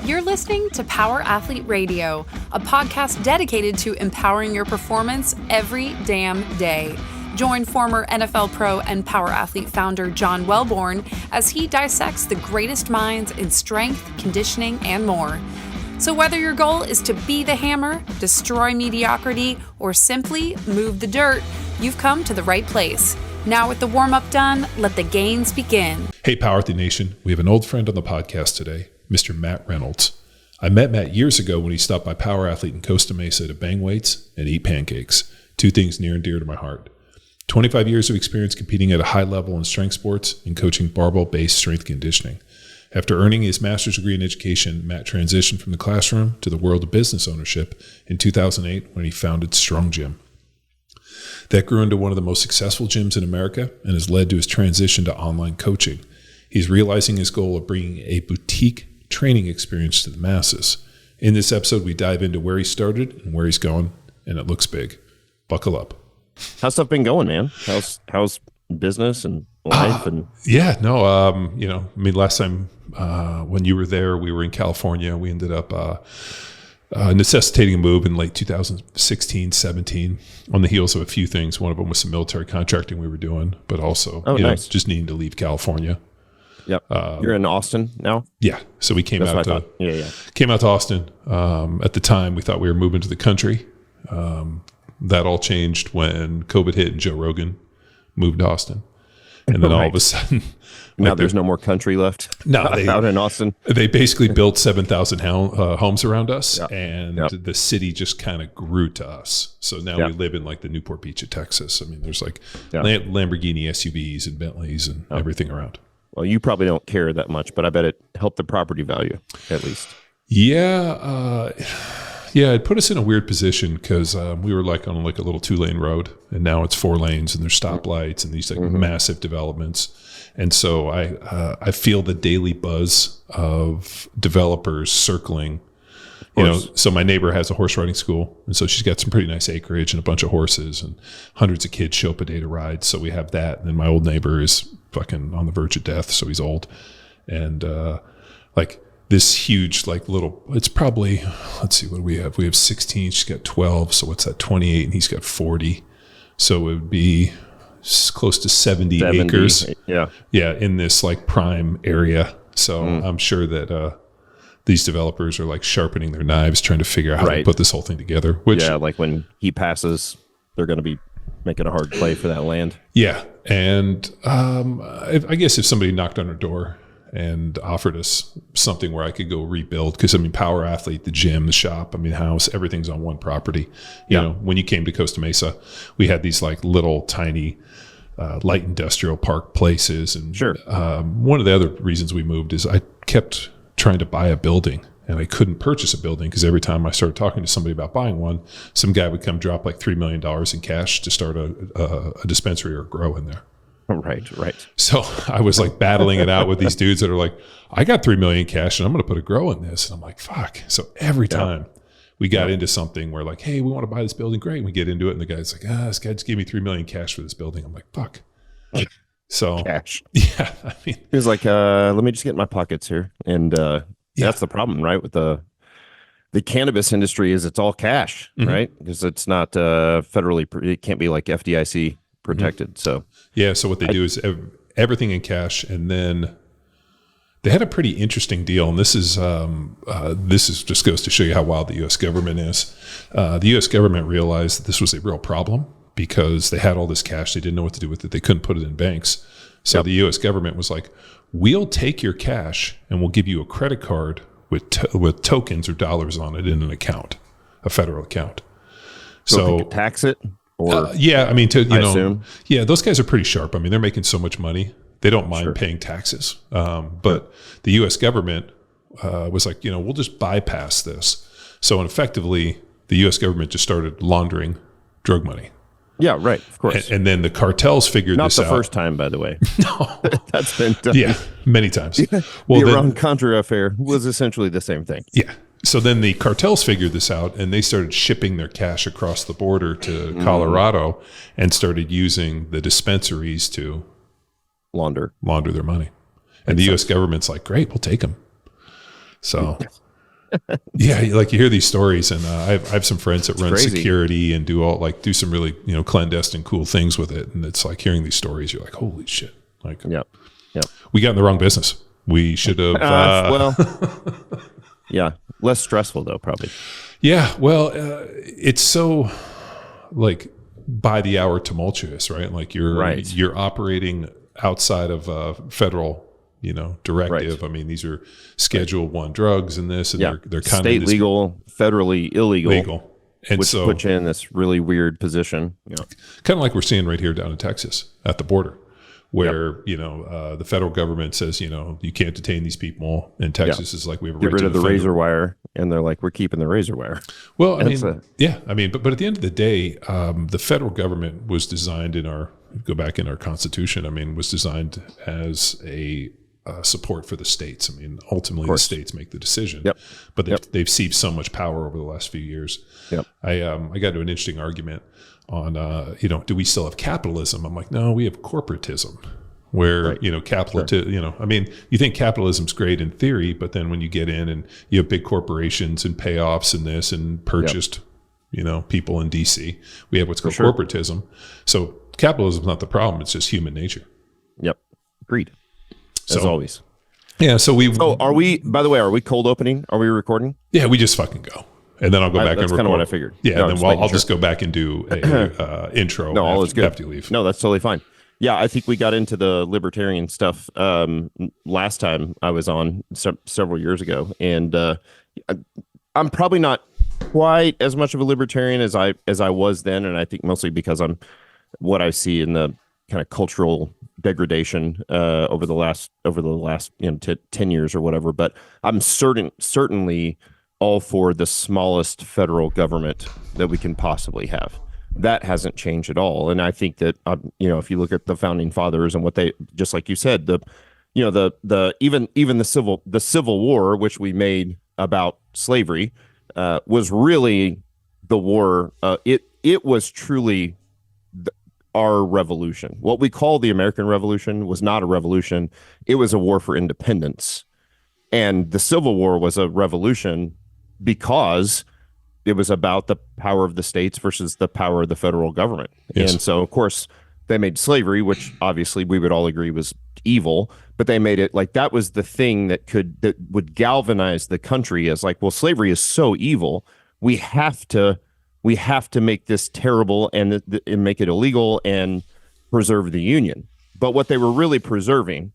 You're listening to Power Athlete Radio, a podcast dedicated to empowering your performance every damn day. Join former NFL pro and Power Athlete founder John Welborn as he dissects the greatest minds in strength, conditioning, and more. So whether your goal is to be the hammer, destroy mediocrity, or simply move the dirt, you've come to the right place. Now with the warm-up done, let the gains begin. Hey, Power Athlete Nation. We have an old friend on the podcast today, Mr. Matt Reynolds. I met Matt years ago when he stopped by Power Athlete in Costa Mesa to bang weights and eat pancakes, two things near and dear to my heart. 25 years of experience competing at a high level in strength sports and coaching barbell-based strength conditioning. After earning his master's degree in education, Matt transitioned from the classroom to the world of business ownership in 2008 when he founded Strong Gym. That grew into one of the most successful gyms in America and has led to his transition to online coaching. He's realizing his goal of bringing a boutique training experience to the masses. In this episode, we dive into where he started and where he's going, and it looks big. Buckle up. How's stuff been going, man? How's business and life? Last time when you were there, we were in California. We ended up necessitating a move in late 2016, 17 on the heels of a few things. One of them was some military contracting we were doing, but also nice. Just needing to leave California. Yep. You're in Austin now? Yeah. So we came out to Austin. At the time, we thought we were moving to the country. That all changed when COVID hit and Joe Rogan moved to Austin. And then all of a sudden... Now there's no more country left out in Austin. They basically built 7,000 homes around us, and the city just kind of grew to us. So now we live in like the Newport Beach of Texas. I mean, there's like Lamborghini SUVs and Bentleys and everything around. Well, you probably don't care that much, but I bet it helped the property value at least. Yeah. It put us in a weird position because we were like on like a little 2-lane road, and now it's 4 lanes and there's stoplights and these like massive developments. And so I feel the daily buzz of developers circling, so my neighbor has a horse riding school, and so she's got some pretty nice acreage and a bunch of horses, and hundreds of kids show up a day to ride. So we have that. And then my old neighbor is fucking on the verge of death. So he's old. And this huge, it's probably, let's see, what do we have? We have 16, she's got 12. So what's that? 28, and he's got 40. So it would be close to 70 acres. Yeah, in this like prime area. So I'm sure that these developers are like sharpening their knives, trying to figure out how to put this whole thing together. Which, like when he passes, they're going to be making a hard play for that land. Yeah, and I guess if somebody knocked on our door and offered us something where I could go rebuild, because I mean, Power Athlete, the gym, the shop, house, everything's on one property. You know, when you came to Costa Mesa, we had these like little tiny light industrial park places. And one of the other reasons we moved is I kept trying to buy a building, and I couldn't purchase a building because every time I started talking to somebody about buying one, some guy would come drop like $3 million in cash to start a dispensary or grow in there. Right. So I was like battling it out with these dudes that are like, I got $3 million cash and I'm going to put a grow in this. And I'm like, fuck. So every time we got into something where like, hey, we want to buy this building. Great. And we get into it. And the guy's like, this guy just gave me $3 million cash for this building. I'm like, fuck. So cash. Yeah. I mean, he was like, let me just get in my pockets here. And that's the problem, right? With the cannabis industry is it's all cash, right? Because it's not federally, it can't be like FDIC protected. So so what they do is everything in cash, and then they had a pretty interesting deal. And this is just goes to show you how wild the U.S. government is. The U.S. government realized that this was a real problem because they had all this cash. They didn't know what to do with it. They couldn't put it in banks. So the U.S. government was like, we'll take your cash and we'll give you a credit card with tokens or dollars on it in an account, a federal account. So they could tax it? Or I assume. Yeah, those guys are pretty sharp. I mean, they're making so much money. They don't mind paying taxes. But the U.S. government was like, we'll just bypass this. So effectively, the U.S. government just started laundering drug money. Yeah, right. Of course. And then the cartels figured this out. Not the first time, by the way. No. That's been done. Yeah, many times. Well, the Iran-Contra affair was essentially the same thing. Yeah. So then the cartels figured this out, and they started shipping their cash across the border to Colorado and started using the dispensaries to launder their money. And the U.S. government's like, great, we'll take them. So Yeah, like you hear these stories, and I have some friends that run crazy. security and do some really clandestine cool things with it, and it's like hearing these stories. You're like, holy shit! Like, Yep. we got in the wrong business. We should have. Yeah, less stressful though, probably. Yeah, well, it's so like by the hour tumultuous, right? Like you're operating outside of federal, directive. Right. I mean, these are Schedule 1 drugs and this, and they're kind state of legal, federally illegal. legal, and which so puts you in this really weird position. kind of like we're seeing right here down in Texas at the border, where the federal government says you can't detain these people, and Texas is like, we have a Get right rid to of the defend razor them. wire, and they're like, we're keeping the razor wire. Well, I mean, but at the end of the day, the federal government was designed in our Constitution. I mean, was designed as a support for the states. I mean, ultimately the states make the decision. Yep. But they've seized so much power over the last few years. Yep. I got into an interesting argument on do we still have capitalism? I'm like, no, we have corporatism. Where I mean, you think capitalism's great in theory, but then when you get in and you have big corporations and payoffs and this and purchased, people in DC, we have what's called corporatism. So capitalism's not the problem; it's just human nature. Yep, agreed. As always. Yeah. So are we? By the way, are we cold opening? Are we recording? Yeah, we just fucking go, and then I'll go back and record. That's kind of what I figured. Yeah, and then I'll just go back and do a intro. No, all is good after you leave. No, that's totally fine. Yeah, I think we got into the libertarian stuff last time I was on several years ago, and I'm probably not quite as much of a libertarian as I was then, and I think mostly because I'm what I see in the kind of cultural degradation over the last 10 years or whatever. But I'm certainly all for the smallest federal government that we can possibly have. That hasn't changed at all. And I think that, if you look at the founding fathers and what they, just like you said, even the Civil War, which we made about slavery, was really the war. It was truly our revolution. What we call the American Revolution was not a revolution. It was a war for independence. And the Civil War was a revolution because it was about the power of the states versus the power of the federal government. Yes. And so, of course, they made slavery, which obviously we would all agree was evil, but they made it like that was the thing that would galvanize the country as like, well, slavery is so evil. We have to make this terrible and make it illegal and preserve the Union. But what they were really preserving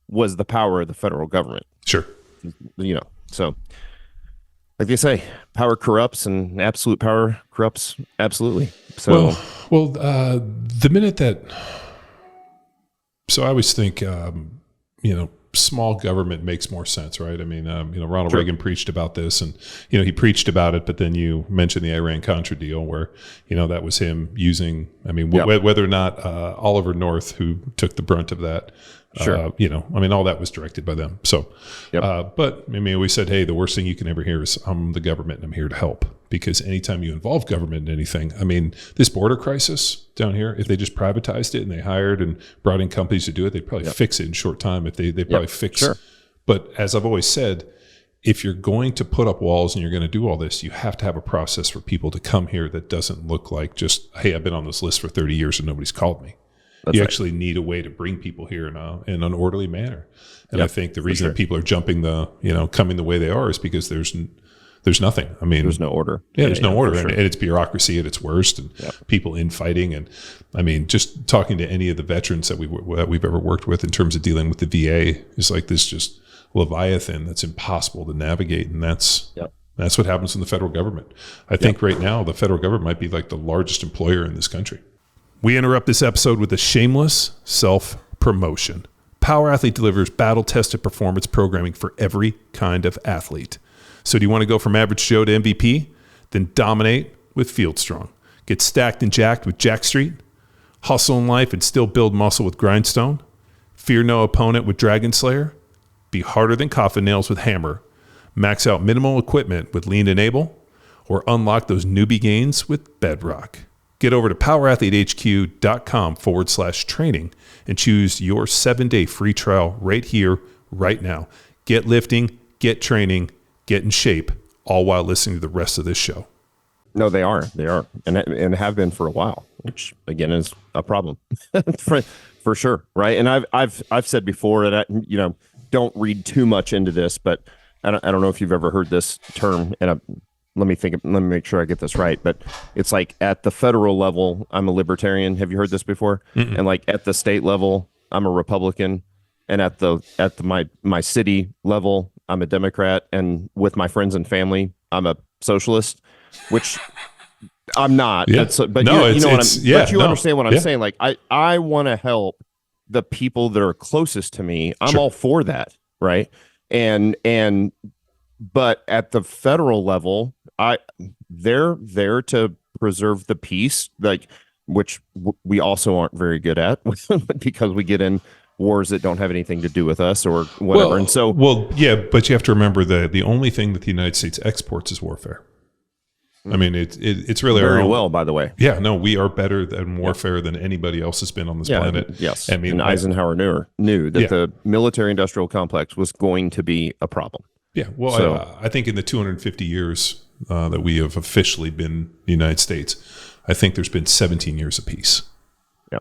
was the power of the federal government. Sure. So like they say, power corrupts and absolute power corrupts absolutely. So, the minute that, I always think, small government makes more sense, right? I mean, Ronald Reagan preached about this, and he preached about it. But then you mentioned the Iran-Contra deal, where that was him using. I mean, whether or not Oliver North, who took the brunt of that, all that was directed by them. So, but I mean, we said, hey, the worst thing you can ever hear is I'm the government and I'm here to help. Because anytime you involve government in anything, I mean, this border crisis down here, if they just privatized it and they hired and brought in companies to do it, they'd probably fix it in short time. If they probably fix it. But as I've always said, if you're going to put up walls and you're going to do all this, you have to have a process for people to come here that doesn't look like just, hey, I've been on this list for 30 years and nobody's called me. You actually need a way to bring people here in an orderly manner. And I think the reason that people are jumping coming the way they are is because there's nothing. I mean, there's no order. Yeah, there's no order. And it's bureaucracy at its worst, and people infighting. And I mean, just talking to any of the veterans that we've ever worked with in terms of dealing with the VA is like this just Leviathan that's impossible to navigate. And that's what happens in the federal government. I think right now the federal government might be like the largest employer in this country. We interrupt this episode with a shameless self-promotion. Power Athlete delivers battle-tested performance programming for every kind of athlete. So do you want to go from average Joe to MVP? Then dominate with Field Strong. Get stacked and jacked with Jack Street. Hustle in life and still build muscle with Grindstone. Fear no opponent with Dragon Slayer. Be harder than coffin nails with Hammer. Max out minimal equipment with Lean Enable. Or unlock those newbie gains with Bedrock. Get over to powerathletehq.com/training and choose your 7-day free trial right here, right now. Get lifting, get training, get in shape all while listening to the rest of this show. No, they are, and have been for a while, which again is a problem for sure, right? And I've said before, and don't read too much into this, but I don't know if you've ever heard this term, and let me make sure I get this right, but it's like at the federal level, I'm a libertarian. Have you heard this before? Mm-mm. And like at the state level, I'm a Republican, and at my city level, I'm a Democrat, and with my friends and family, I'm a socialist, which I'm not. Yeah. But you understand what I'm saying. Like I want to help the people that are closest to me. I'm all for that, right? But at the federal level, they're there to preserve the peace, like which we also aren't very good at because we get in wars that don't have anything to do with us or whatever. But you have to remember that the only thing that the United States exports is warfare. I mean, it's really very well, by the way. Yeah, no, we are better than warfare than anybody else has been on this planet. Yes, I mean, and Eisenhower knew that the military-industrial complex was going to be a problem. Yeah, well, I think in the 250 years that we have officially been the United States, I think there's been 17 years of peace. Yeah,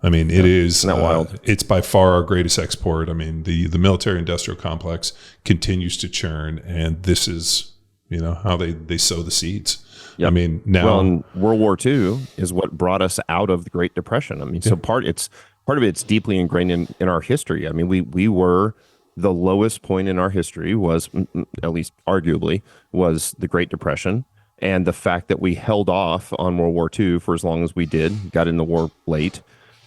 I mean, it is not wild. It's by far our greatest export. I mean, the military-industrial complex continues to churn, and this is how they sow the seeds. Yep. I mean, now World War II is what brought us out of the Great Depression. I mean, so part of it's deeply ingrained in our history. I mean, we were the lowest point in our history was, at least arguably, was the Great Depression, and the fact that we held off on World War II for as long as we did, got in the war late,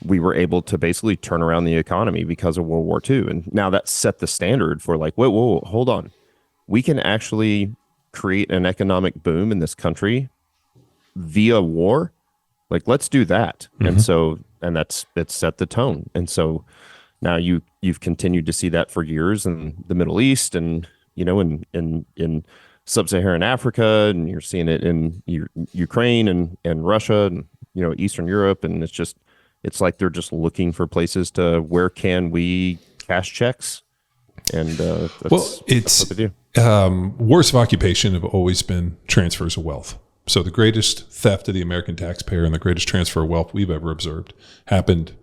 we were able to basically turn around the economy because of World War II, and now that set the standard for like, whoa, hold on, we can actually create an economic boom in this country via war. Like, let's do that. Mm-hmm. And it's set the tone. And so now you've continued to see that for years in the Middle East and, in sub-Saharan Africa, and you're seeing it in Ukraine and Russia and, Eastern Europe. And it's like they're just looking for places to, where can we cash checks? And that's what they do. Wars of occupation have always been transfers of wealth. So the greatest theft of the American taxpayer and the greatest transfer of wealth we've ever observed happened,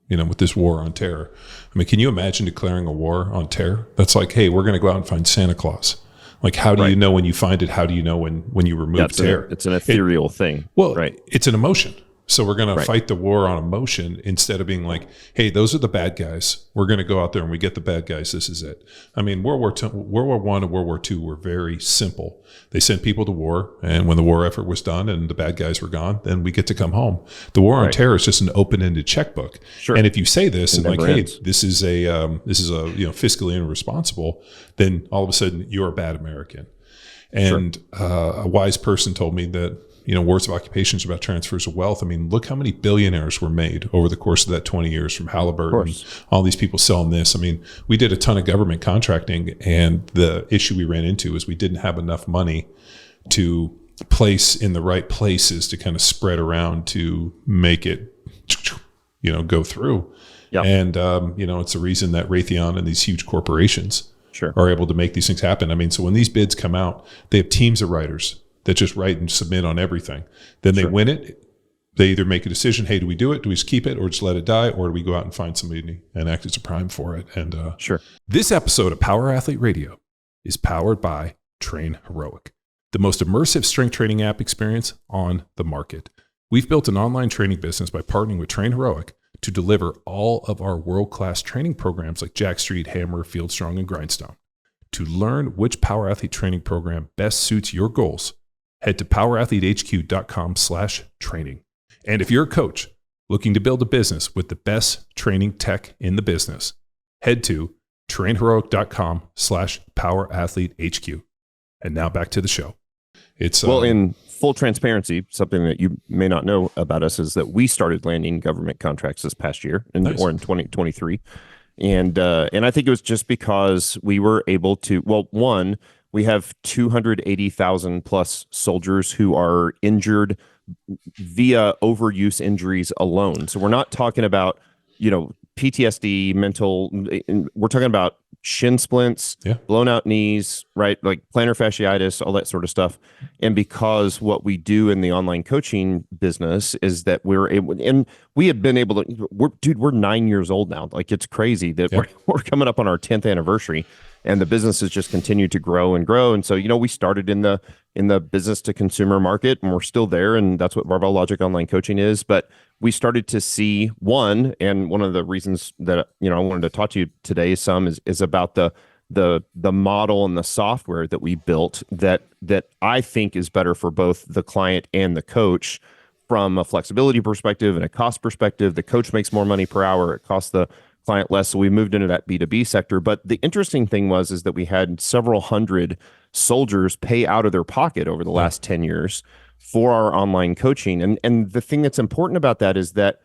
with this war on terror. I mean, can you imagine declaring a war on terror? That's like, hey, we're going to go out and find Santa Claus. Like, how do you know when you find it? How do you know when you remove terror? It's an ethereal thing. Well, it's an emotion. So we're going to fight the war on emotion instead of being like, hey, those are the bad guys. We're going to go out there and we get the bad guys. This is it. I mean, World War I and World War II were very simple. They sent people to war, and when the war effort was done and the bad guys were gone, then we get to come home. The war on terror is just an open-ended checkbook. Sure. And if you say this and like, ends. Hey, this is a fiscally irresponsible, then all of a sudden you're a bad American. And a wise person told me that, wars of occupation is about transfers of wealth. I mean, look how many billionaires were made over the course of that 20 years from Halliburton, all these people selling this. I mean, we did a ton of government contracting, and the issue we ran into is we didn't have enough money to place in the right places to kind of spread around to make it, go through. Yep. And, it's the reason that Raytheon and these huge corporations are able to make these things happen. I mean, so when these bids come out, they have teams of writers that just write and submit on everything. Then they win it. They either make a decision, hey, do we do it? Do we just keep it or just let it die? Or do we go out and find somebody and act as a prime for it? And This episode of Power Athlete Radio is powered by Train Heroic, the most immersive strength training app experience on the market. We've built an online training business by partnering with Train Heroic to deliver all of our world-class training programs like Jack Street, Hammer, Field Strong, and Grindstone. To learn which Power Athlete training program best suits your goals, head to powerathletehq.com/training. And if you're a coach looking to build a business with the best training tech in the business, head to trainheroic.com/powerathletehq. And now back to the show. It's in full transparency, something that you may not know about us is that we started landing government contracts this past year or in 2023. And I think it was just because we were able to, one, we have 280,000 plus soldiers who are injured via overuse injuries alone. So we're not talking about, PTSD, mental, we're talking about shin splints, blown out knees, right? Like plantar fasciitis, all that sort of stuff. And because what we do in the online coaching business is that we're able, and we have been able to, we're 9 years old now. Like it's crazy that we're coming up on our 10th anniversary, and the business has just continued to grow and grow. And so, we started in the business to consumer market, and we're still there. And that's what Barbell Logic online coaching is. But we started to see one of the reasons that, I wanted to talk to you today some is about the model and the software that we built that I think is better for both the client and the coach from a flexibility perspective and a cost perspective. The coach makes more money per hour. It costs the client less. So we moved into that B2B sector. But the interesting thing is that we had several hundred soldiers pay out of their pocket over the last 10 years for our online coaching. And the thing that's important about that is that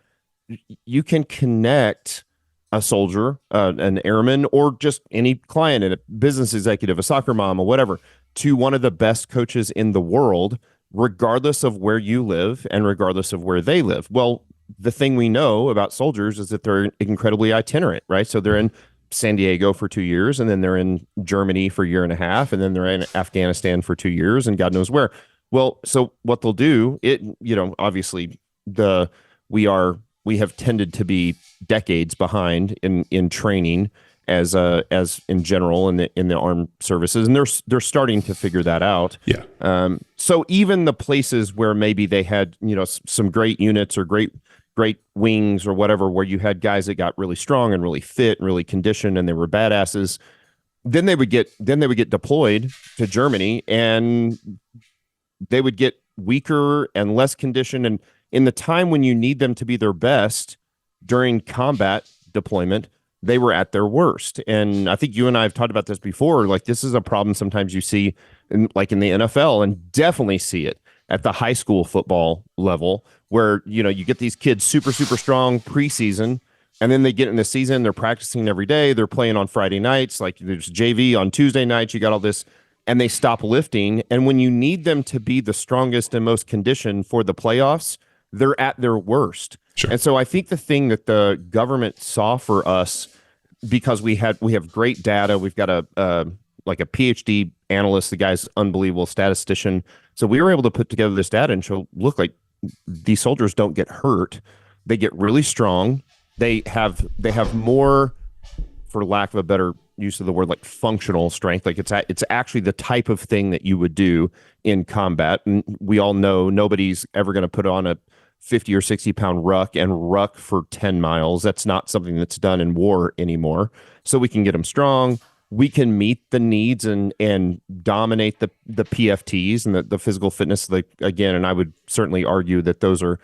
you can connect a soldier, an airman, or just any client, a business executive, a soccer mom, or whatever, to one of the best coaches in the world, regardless of where you live and regardless of where they live. Well, the thing we know about soldiers is that they're incredibly itinerant, right? So they're in San Diego for 2 years, and then they're in Germany for a year and a half, and then they're in Afghanistan for 2 years, and God knows where. Well, so what they'll do, obviously we have tended to be decades behind in training as in general in the armed services, and they're starting to figure that out. Yeah. So even the places where maybe they had some great units or great wings or whatever, where you had guys that got really strong and really fit and really conditioned and they were badasses, then they would get deployed to Germany, and they would get weaker and less conditioned. And in the time when you need them to be their best during combat deployment, they were at their worst. And I think you and I have talked about this before. Like, this is a problem sometimes you see in the NFL, and definitely see it at the high school football level, where, you get these kids super, super strong preseason, and then they get in the season, they're practicing every day. They're playing on Friday nights. Like, there's JV on Tuesday nights. You got all this, and they stop lifting. And when you need them to be the strongest and most conditioned for the playoffs, they're at their worst. Sure. And so I think the thing that the government saw for us, because we have great data, we've got a PhD analyst, the guy's unbelievable statistician. So we were able to put together this data and show, look, like, these soldiers don't get hurt. They get really strong. They have more, for lack of a better use of the word, like functional strength. Like it's actually the type of thing that you would do in combat. And we all know nobody's ever going to put on a 50 or 60 pound ruck for 10 miles. That's not something that's done in war anymore. So we can get them strong. We can meet the needs and dominate the PFTs and the physical fitness. Again, and I would certainly argue that those are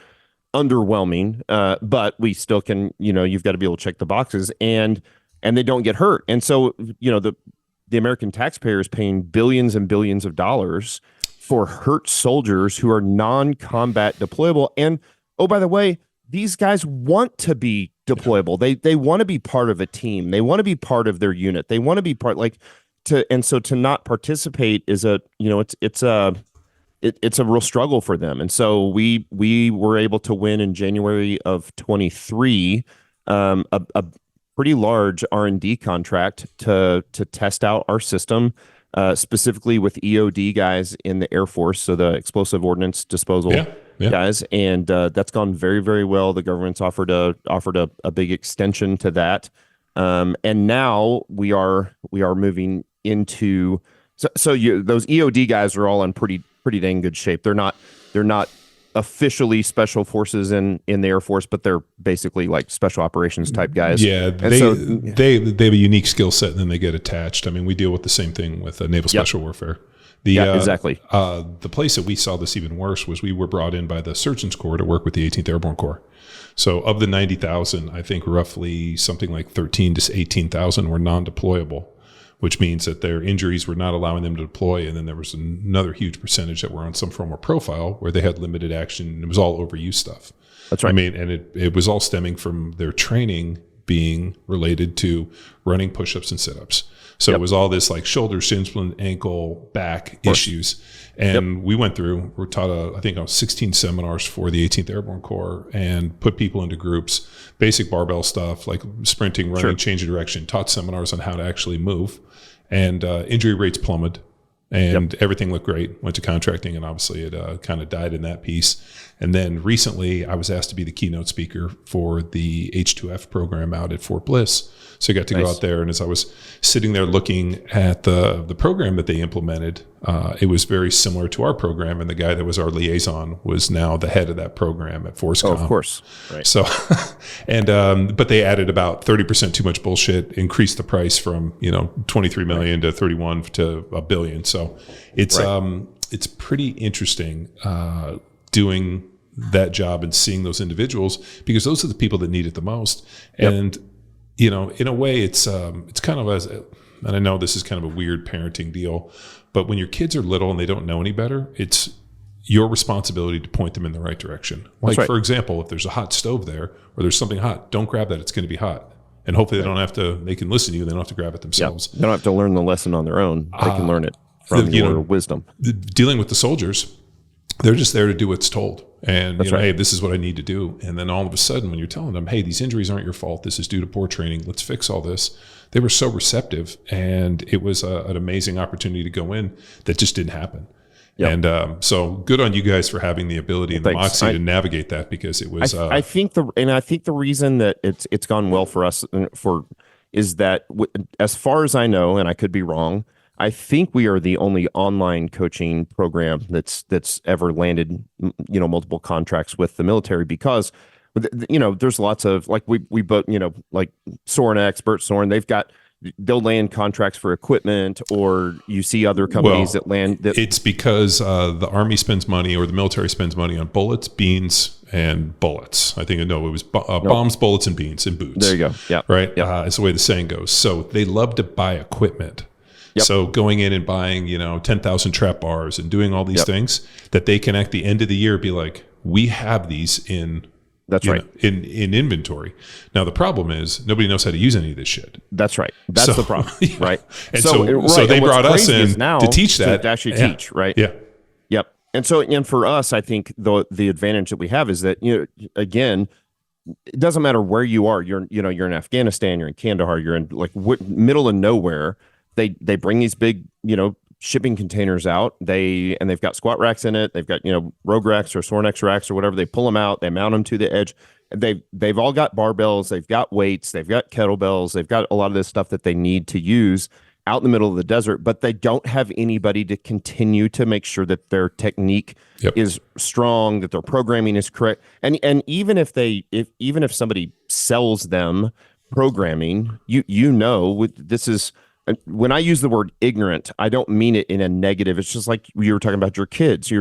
underwhelming, but we still can, you've got to be able to check the boxes, and they don't get hurt. And so, the American taxpayer is paying billions and billions of dollars for hurt soldiers who are non-combat deployable. And, oh, by the way, these guys want to be deployable. They want to be part of a team. They want to be part of their unit. They want to be part, and so to not participate is it's a real struggle for them. And so we were able to win in January of 23 a pretty large R&D contract to test out our system, specifically with EOD guys in the Air Force, so the explosive ordnance disposal guys, and that's gone very, very well. The government's offered a big extension to that, and now we are moving into those EOD guys are all in pretty dang good shape. They're not officially special forces in the Air Force, but they're basically like special operations type guys. Yeah, they have a unique skill set, and then they get attached. I mean, we deal with the same thing with naval special warfare. Exactly. The place that we saw this even worse was we were brought in by the Surgeons Corps to work with the 18th Airborne Corps. So of the 90,000, I think roughly something like 13 to 18,000 were non-deployable, which means that their injuries were not allowing them to deploy. And then there was another huge percentage that were on some form of profile where they had limited action, and it was all overuse stuff. That's right. I mean, and it was all stemming from their training being related to running push-ups and sit-ups. So it was all this like shoulder, shin splint, ankle, back issues. And we went through, we're taught, I think, 16 seminars for the 18th Airborne Corps and put people into groups, basic barbell stuff like sprinting, running, change of direction, taught seminars on how to actually move. And injury rates plummeted. And everything looked great. Went to contracting, and obviously it kind of died in that piece. And then recently, I was asked to be the keynote speaker for the H2F program out at Fort Bliss. So I got to go out there, and as I was sitting there looking at the program that they implemented, it was very similar to our program, and the guy that was our liaison was now the head of that program at ForceCom. Oh, of course. Right. So, and but they added about 30% too much bullshit, increased the price from 23 million to 31 to $1 billion. So it's pretty interesting doing that job and seeing those individuals, because those are the people that need it the most. And in a way, it's kind of and I know this is kind of a weird parenting deal, but when your kids are little and they don't know any better, it's your responsibility to point them in the right direction. Like, for example, if there's a hot stove there or there's something hot, don't grab that. It's going to be hot. And hopefully they can listen to you. They don't have to grab it themselves. They don't have to learn the lesson on their own. They can learn it from your wisdom. Dealing with the soldiers, they're just there to do what's told. And, hey, this is what I need to do. And then all of a sudden, when you're telling them, hey, these injuries aren't your fault. This is due to poor training. Let's fix all this. They were so receptive. And it was an amazing opportunity to go in that just didn't happen. Yep. And so good on you guys for having the ability and the moxie to navigate that, because it was. I think the reason that it's gone well for us is that as far as I know, and I could be wrong, I think we are the only online coaching program that's ever landed multiple contracts with the military, because there's lots of like we both like Soren experts. Soren, they'll land contracts for equipment, or you see other companies that land. It's because the Army spends money, or the military spends money on bullets, beans, and bullets. I think it was bombs, bullets, and beans, and boots. There you go. Yeah. Right. It's the way the saying goes. So they love to buy equipment. Yep. So going in and buying 10,000 trap bars and doing all these things that they can at the end of the year be like, we have these in. That's right. In inventory. Now, the problem is nobody knows how to use any of this shit. That's right. That's the problem. Right. And so they brought us in now to teach that. To actually teach, right? Yeah. Yep. And for us, I think the advantage that we have is that, again, it doesn't matter where you are. You're in Afghanistan, you're in Kandahar, you're in like middle of nowhere. They bring these big, shipping containers out. They've got squat racks in it. They've got Rogue racks or Sornex racks or whatever. They pull them out. They mount them to the edge. They've all got barbells. They've got weights. They've got kettlebells. They've got a lot of this stuff that they need to use out in the middle of the desert. But they don't have anybody to continue to make sure that their technique is strong, that their programming is correct. And even if somebody sells them programming, this is. When I use the word ignorant, I don't mean it in a negative. It's just like you were talking about your kids.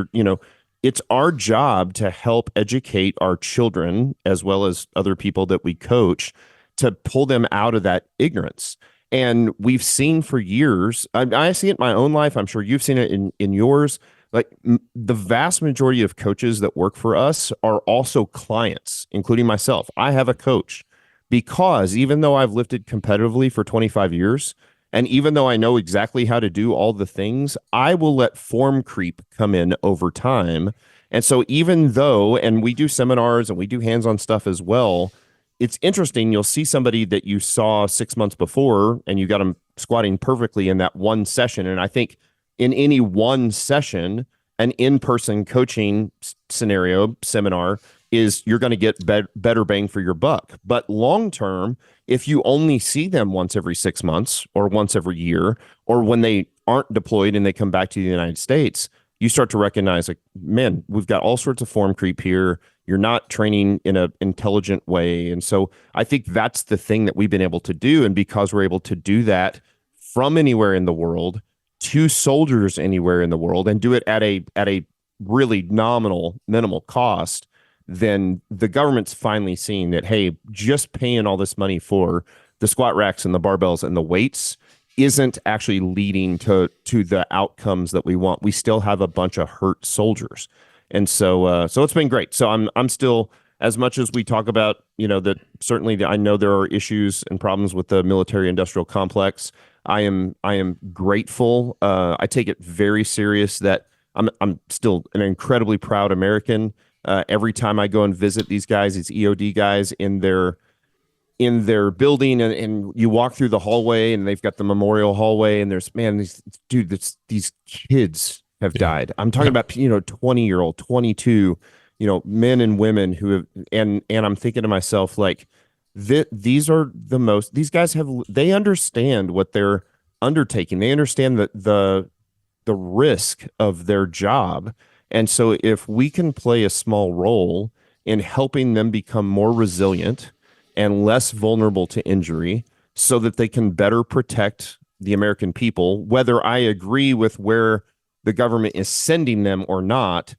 It's our job to help educate our children as well as other people that we coach to pull them out of that ignorance. And we've seen for years, I see it in my own life. I'm sure you've seen it in yours. Like the vast majority of coaches that work for us are also clients, including myself. I have a coach because even though I've lifted competitively for 25 years, and even though I know exactly how to do all the things, I will let form creep come in over time. And so even though, and we do seminars and we do hands-on stuff as well, it's interesting. You'll see somebody that you saw 6 months before and you got them squatting perfectly in that one session. And I think in any one session, an in-person coaching seminar is you're going to get better bang for your buck. But long-term, if you only see them once every 6 months or once every year, or when they aren't deployed and they come back to the United States, you start to recognize, like, man, we've got all sorts of form creep here. You're not training in an intelligent way. And so I think that's the thing that we've been able to do. And because we're able to do that from anywhere in the world to soldiers anywhere in the world and do it at a really minimal cost, then the government's finally seeing that, hey, just paying all this money for the squat racks and the barbells and the weights isn't actually leading to the outcomes that we want. We still have a bunch of hurt soldiers. And so it's been great. So I'm still as much as we talk about, that certainly I know there are issues and problems with the military industrial complex. I am grateful. I take it very serious that I'm still an incredibly proud American. Every time I go and visit these guys, these EOD guys in their building, and you walk through the hallway, and they've got the memorial hallway, and there's, man, these kids have died. I'm talking about 20-year-old, 22, men and women who have, and I'm thinking to myself, like, these guys they understand what they're undertaking. They understand the risk of their job. And so if we can play a small role in helping them become more resilient and less vulnerable to injury so that they can better protect the American people, whether I agree with where the government is sending them or not,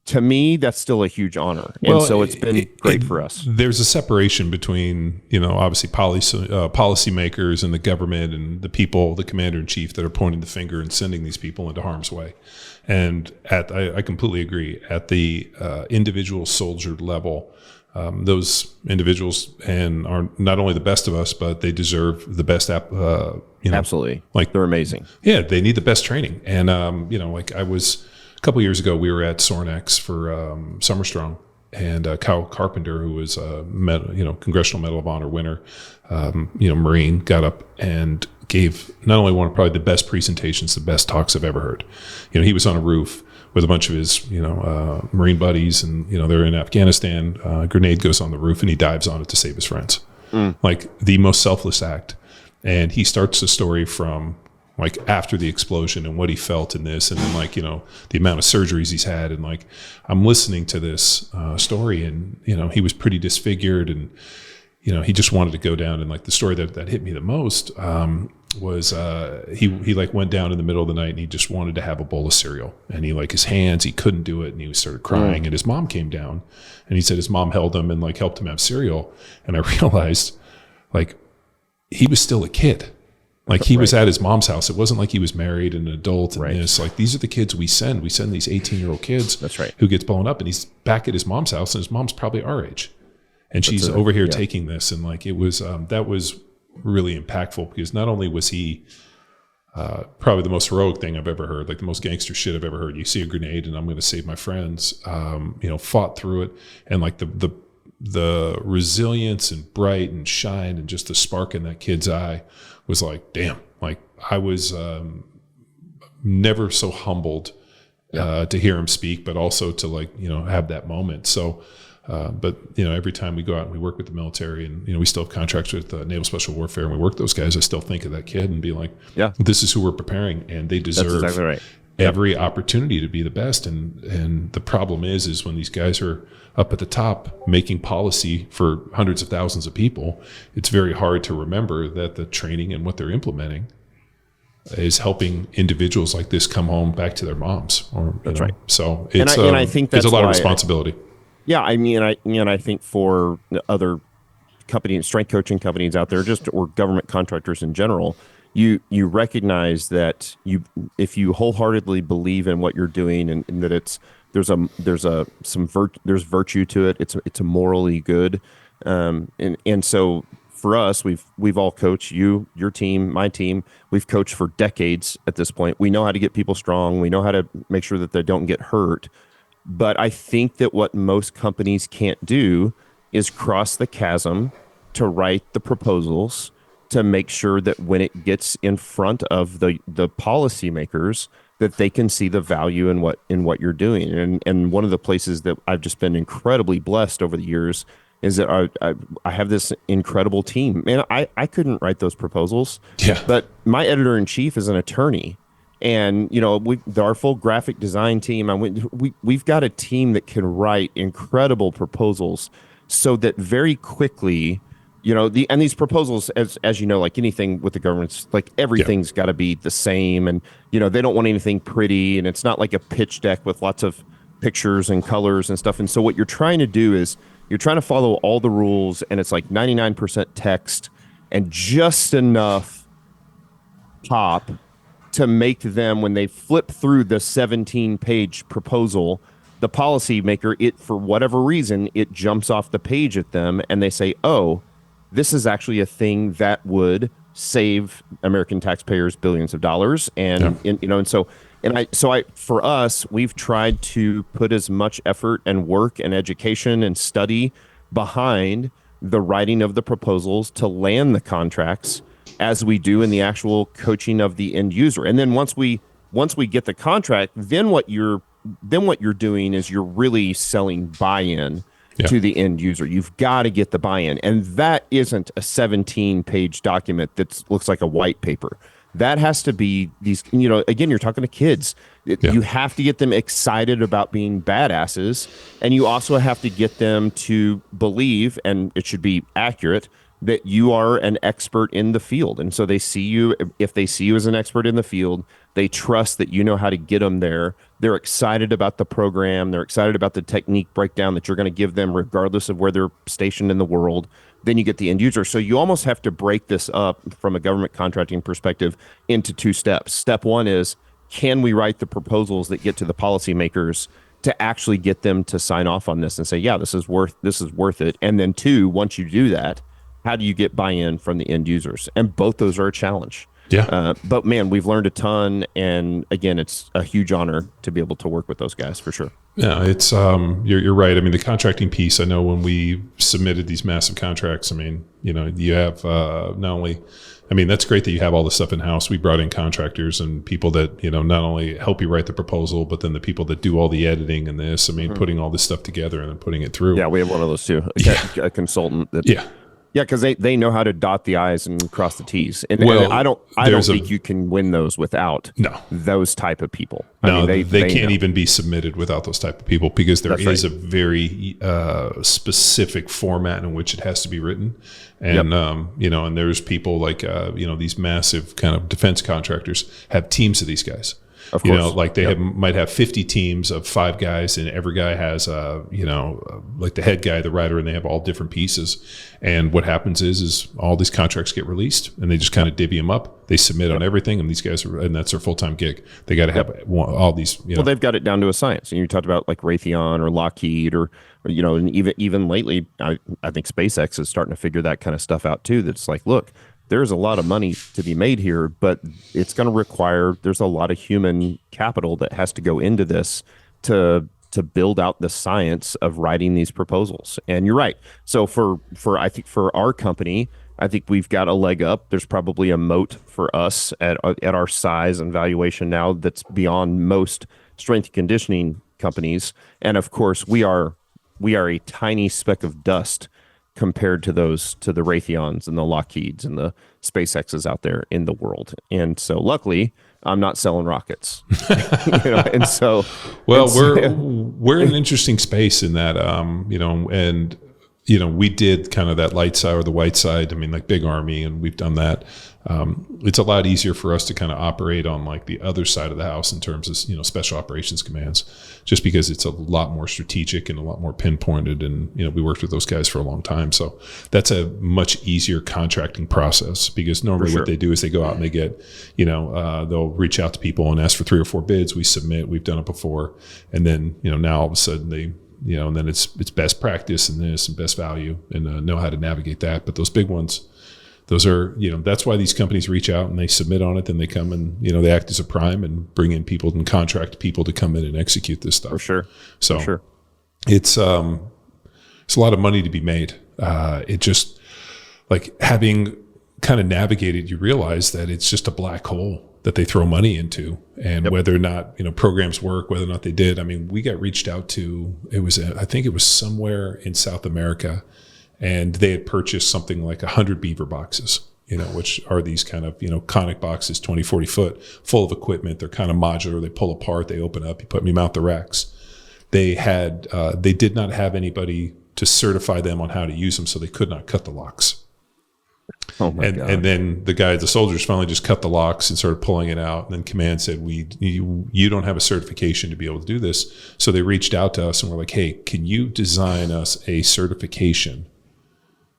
to me, that's still a huge honor. And so it's been great for us. There's a separation between, obviously policymakers and the government and the people, the commander in chief that are pointing the finger and sending these people into harm's way. And I completely agree. At the individual soldier level, those individuals are not only the best of us, but they deserve the best. Absolutely, like they're amazing. Yeah, they need the best training. And like I was a couple of years ago, we were at Sornex for Summer Strong, and Kyle Carpenter, who was a Congressional Medal of Honor winner, Marine, got up and gave not only one of probably the best presentations, the best talks I've ever heard. He was on a roof with a bunch of his, Marine buddies, and, they're in Afghanistan. A grenade goes on the roof, and he dives on it to save his friends. Like the most selfless act. And he starts the story from like after the explosion and what he felt in this, and then like, the amount of surgeries he's had. And like, I'm listening to this story, and, he was pretty disfigured, and, he just wanted to go down. And like the story that hit me the most was he like went down in the middle of the night, and he just wanted to have a bowl of cereal, and he couldn't do it, and he started crying. And his mom came down, and he said his mom held him and like helped him have cereal. And I realized like he was still a kid. Like he was at his mom's house. It wasn't like he was married and an adult. And this, like, these are the kids we send. We send these 18-year-old kids. That's right. Who gets blown up, and he's back at his mom's house, and his mom's probably our age, and she's over here taking this. And like, it was, that was really impactful, because not only was he probably the most heroic thing I've ever heard, like the most gangster shit I've ever heard. You see a grenade and I'm going to save my friends, fought through it. And like the resilience and bright and shine and just the spark in that kid's eye was like, damn, like I was never so humbled to hear him speak, but also to like, have that moment. So, but every time we go out and we work with the military, and we still have contracts with Naval Special Warfare, and we work those guys, I still think of that kid and be like, this is who we're preparing, and they deserve every opportunity to be the best. And the problem is when these guys are up at the top making policy for hundreds of thousands of people, it's very hard to remember that the training and what they're implementing is helping individuals like this come home back to their moms. That's right. So it's, and I think that's a lot of responsibility. I think for other companies, strength coaching companies out there, or government contractors in general, you recognize that if you wholeheartedly believe in what you're doing, and that there's virtue to it. It's a morally good, and so for us, we've all coached, your team, my team. We've coached for decades at this point. We know how to get people strong. We know how to make sure that they don't get hurt. But I think that what most companies can't do is cross the chasm to write the proposals to make sure that when it gets in front of the policymakers, that they can see the value in what you're doing. And one of the places that I've just been incredibly blessed over the years is that I have this incredible team. Man, I couldn't write those proposals, but my editor-in-chief is an attorney. And, our full graphic design team, we've got a team that can write incredible proposals, so that very quickly, and these proposals, as you know, like anything with the government, like everything's got to be the same. And, they don't want anything pretty, and it's not like a pitch deck with lots of pictures and colors and stuff. And so what you're trying to do is you're trying to follow all the rules, and it's like 99% text and just enough pop to make them, when they flip through the 17-page proposal, the policymaker, it, for whatever reason, it jumps off the page at them and they say, oh, this is actually a thing that would save American taxpayers billions of dollars. And, for us, we've tried to put as much effort and work and education and study behind the writing of the proposals to land the contracts as we do in the actual coaching of the end user. And then once we get the contract, then what you're doing is you're really selling buy-in to the end user. You've got to get the buy-in. And that isn't a 17-page document that looks like a white paper. That has to be these, again, you're talking to kids. You have to get them excited about being badasses. And you also have to get them to believe, and it should be accurate, that you are an expert in the field. And so they see you, if they see you as an expert in the field, they trust that you know how to get them there. They're excited about the program. They're excited about the technique breakdown that you're going to give them regardless of where they're stationed in the world. Then you get the end user. So you almost have to break this up from a government contracting perspective into two steps. Step one is, can we write the proposals that get to the policymakers to actually get them to sign off on this and say, yeah, this is worth it. And then two, once you do that, how do you get buy-in from the end users? And both those are a challenge. Yeah. But man, we've learned a ton. And again, it's a huge honor to be able to work with those guys for sure. Yeah, it's you're right. I mean, the contracting piece, I know when we submitted these massive contracts, I mean, you have not only, I mean, that's great that you have all this stuff in house. We brought in contractors and people that, not only help you write the proposal, but then the people that do all the editing and this, I mean, putting all this stuff together and then putting it through. Yeah, we have one of those too, a consultant that. Yeah. Yeah, because they know how to dot the I's and cross the T's. And I don't think you can win those without those type of people. I mean, they can't even be submitted without those type of people, because there is a very specific format in which it has to be written. And, and there's people like, these massive kind of defense contractors have teams of these guys. Of course. Like they might have 50 teams of 5 guys, and every guy has, like the head guy, the writer, and they have all different pieces. And what happens is all these contracts get released, and they just kind of divvy them up. They submit on everything, and these guys and that's their full-time gig. They got to have all these. Well, they've got it down to a science. And you talked about like Raytheon or Lockheed or and even lately, I think SpaceX is starting to figure that kind of stuff out too. That's like, look, there's a lot of money to be made here, but it's going to require, there's a lot of human capital that has to go into this to build out the science of writing these proposals. And you're right. So I think for our company, I think we've got a leg up. There's probably a moat for us at our size and valuation now that's beyond most strength and conditioning companies. And of course, we are a tiny speck of dust compared to the Raytheons and the Lockheeds and the SpaceXs out there in the world. And so luckily I'm not selling rockets, and so, we're in an interesting space in that, we did kind of that light side or the white side. I mean, like big Army, and we've done that. It's a lot easier for us to kind of operate on like the other side of the house in terms of, special operations commands, just because it's a lot more strategic and a lot more pinpointed. And, we worked with those guys for a long time. So that's a much easier contracting process, because normally what they do is they go out and they get, they'll reach out to people and ask for 3 or 4 bids. We submit, we've done it before. And then, now all of a sudden they, and then it's best practice and this and best value, and know how to navigate that. But those big ones, those are, that's why these companies reach out and they submit on it. Then they come and, they act as a prime and bring in people and contract people to come in and execute this stuff. For sure. So For sure. It's a lot of money to be made. It just, like, having kind of navigated, you realize that it's just a black hole that they throw money into, and whether or not, programs work, whether or not they did. I mean, we got reached out to, I think it was somewhere in South America, and they had purchased something like 100 beaver boxes, which are these kind of, conic boxes, 20, 40 foot, full of equipment. They're kind of modular. They pull apart, they open up, you mount the racks. They did not have anybody to certify them on how to use them, so they could not cut the locks. Oh my God. And then the soldiers finally just cut the locks and started pulling it out. And then command said, you don't have a certification to be able to do this. So they reached out to us and were like, hey, can you design us a certification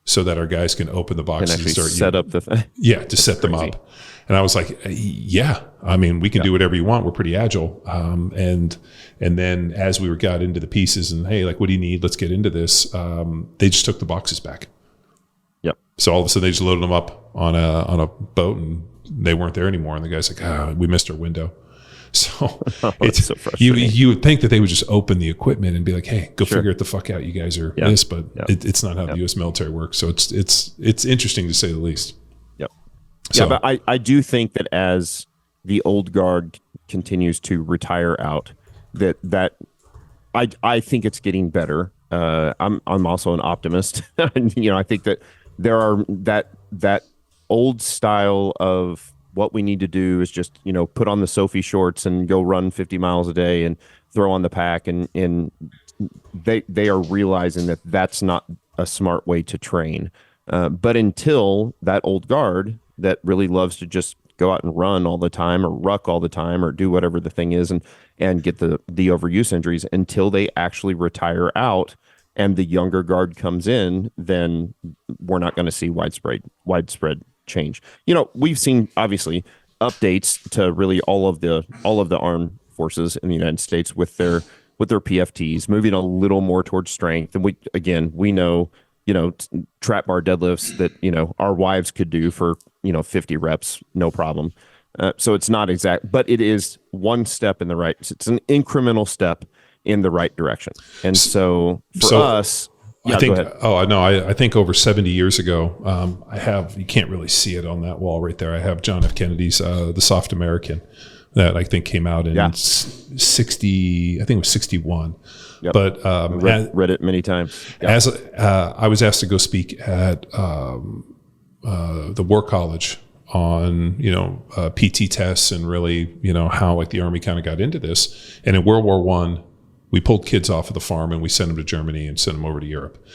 so that our guys can open the boxes and start set up the thing? Yeah, to set them up. And I was like, yeah, I mean, we can do whatever you want. We're pretty agile. And then as we got into the pieces and, hey, like, what do you need? Let's get into this. They just took the boxes back. Yep. So all of a sudden they just loaded them up on a boat and they weren't there anymore. And the guy's like, we missed our window. So it's so frustrating. You would think that they would just open the equipment and be like, hey, go figure it the fuck out. You guys are this, but it's not how the U.S. military works. So it's interesting to say the least. Yep. So, yeah, but I do think that as the old guard continues to retire out, that I think it's getting better. I'm also an optimist. I think that there are that old style of what we need to do is just, put on the Sophie shorts and go run 50 miles a day and throw on the pack. And they are realizing that that's not a smart way to train. But until that old guard that really loves to just go out and run all the time or ruck all the time or do whatever the thing is and get the overuse injuries, until they actually retire out and the younger guard comes in, then we're not going to see widespread change. We've seen obviously updates to really all of the armed forces in the United States with their PFTs moving a little more towards strength. And we know, trap bar deadlifts that, our wives could do for, 50 reps, no problem. So it's not exact, but it is one step in the right. It's an incremental step in the right direction. And so for us, I think, I think over 70 years ago, you can't really see it on that wall right there. I have John F. Kennedy's, The Soft American, that I think came out in 60, I think it was 61. Yep. But read it many times. Yep. As I was asked to go speak at the War College on PT tests and really how like the Army kind of got into this. And in World War I, we pulled kids off of the farm and we sent them to Germany and sent them over to Europe.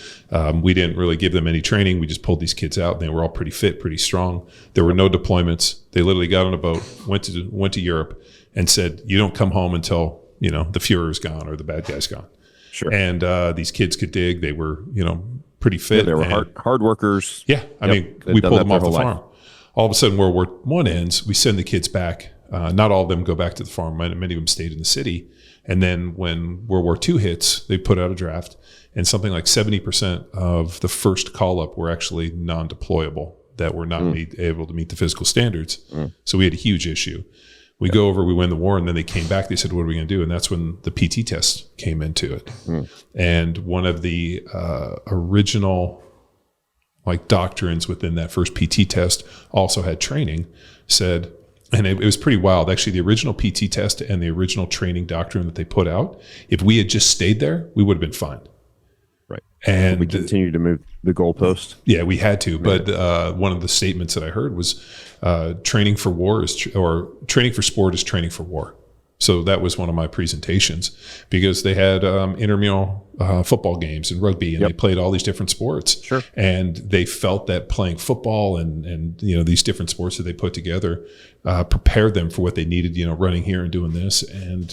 We didn't really give them any training. We just pulled these kids out and they were all pretty fit, pretty strong. There were no deployments. They literally got on a boat, went to Europe and said, you don't come home until, the Fuhrer's gone or the bad guy's gone. Sure. And these kids could dig. They were, pretty fit. Yeah, they were hard workers. Yeah. I mean, we pulled them off the farm. All of a sudden, World War I ends. We send the kids back. Not all of them go back to the farm. Many of them stayed in the city. And then when World War II hits, they put out a draft, and something like 70% of the first call-up were actually non-deployable, that were not able to meet the physical standards. So we had a huge issue. We go over, we win the war, and then they came back. They said, what are we going to do? And that's when the PT test came into it. And one of the original doctrines within that first PT test also had training, said, and it was pretty wild. Actually, the original PT test and the original training doctrine that they put out, if we had just stayed there, we would have been fine. Right. And we continued to move the goalpost. Yeah, we had to. But one of the statements that I heard was training for war training for sport is training for war. So that was one of my presentations, because they had intramural football games and rugby, and they played all these different sports. Sure. And they felt that playing football and these different sports that they put together prepared them for what they needed, running here and doing this. And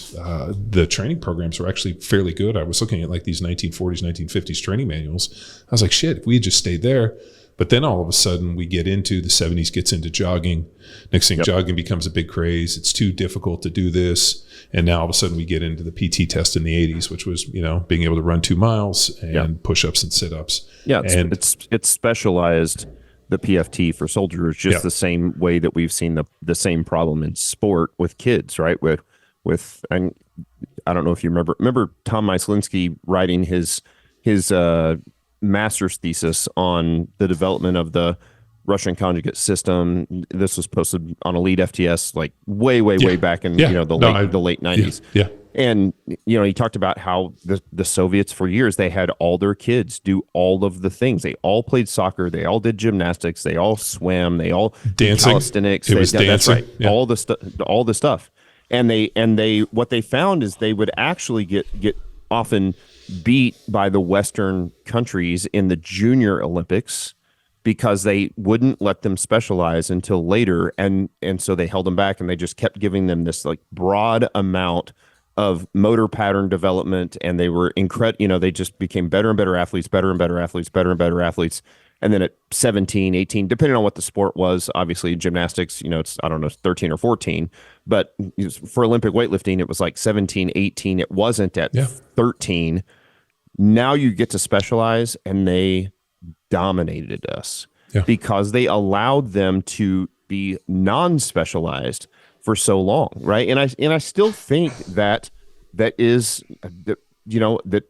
the training programs were actually fairly good. I was looking at these 1940s, 1950s training manuals. I was like, shit, if we had just stayed there. But then all of a sudden we get into the 70s, gets into jogging. Next thing, jogging becomes a big craze. It's too difficult to do this. And now all of a sudden we get into the PT test in the 80s, which was, being able to run 2 miles and push-ups and sit-ups. Yeah, it's specialized, the PFT for soldiers, just the same way that we've seen the same problem in sport with kids, right? With and I don't know if you remember Tom Myslinski writing his master's thesis on the development of the Russian conjugate system. This was posted on Elite FTS way back in the late 90s. Yeah. And he talked about how the Soviets for years, they had all their kids do all of the things. They all played soccer, they all did gymnastics, they all swam, they all did calisthenics. It was dancing. That's right. Yeah. All the stuff. And they what they found is they would actually get often beat by the Western countries in the Junior Olympics because they wouldn't let them specialize until later, and so they held them back, and they just kept giving them this broad amount of motor pattern development, and they were they just became better and better athletes, better and better athletes, better and better athletes, And then at 17, 18, depending on what the sport was, obviously gymnastics, it's, I don't know, 13 or 14. But for Olympic weightlifting, it was like 17, 18. It wasn't at 13. Now you get to specialize, and they dominated us because they allowed them to be non-specialized for so long, right? And I still think that is that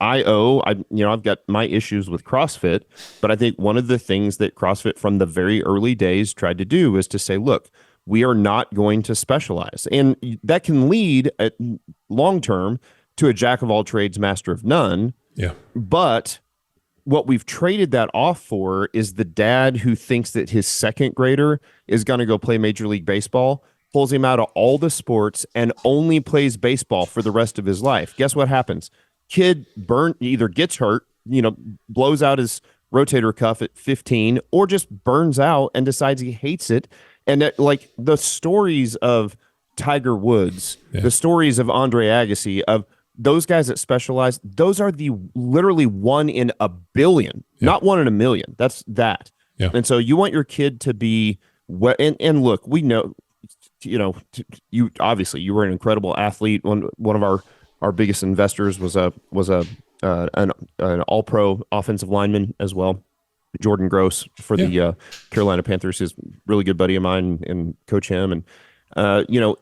I've got my issues with CrossFit, but I think one of the things that CrossFit from the very early days tried to do is to say, look, we are not going to specialize. And that can lead at long term to a jack of all trades, master of none. Yeah. But what we've traded that off for is the dad who thinks that his second grader is going to go play Major League Baseball, pulls him out of all the sports and only plays baseball for the rest of his life. Guess what happens? Kid either gets hurt, blows out his rotator cuff at 15, or just burns out and decides he hates it. And that, like the stories of Tiger Woods, the stories of Andre Agassi, of those guys that specialize, those are the literally 1 in a billion, not 1 in a million. That's that. Yeah. And so you want your kid to be and look, we know, you obviously you were an incredible athlete. One of our biggest investors was an all-pro offensive lineman as well, Jordan Gross for the Carolina Panthers. He's a really good buddy of mine and coach him. And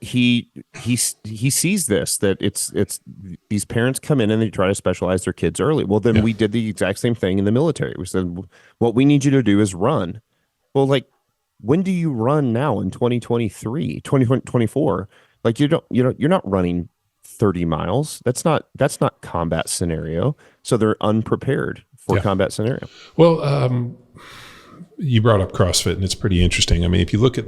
he sees this, that it's these parents come in and they try to specialize their kids early. Well, then we did the exact same thing in the military. We said, what we need you to do is run. Well, like, when do you run now in 2023, 2024? Like, you're not running 30 miles. That's not combat scenario. So they're unprepared for combat scenario. Well, you brought up CrossFit, and it's pretty interesting. I mean, if you look at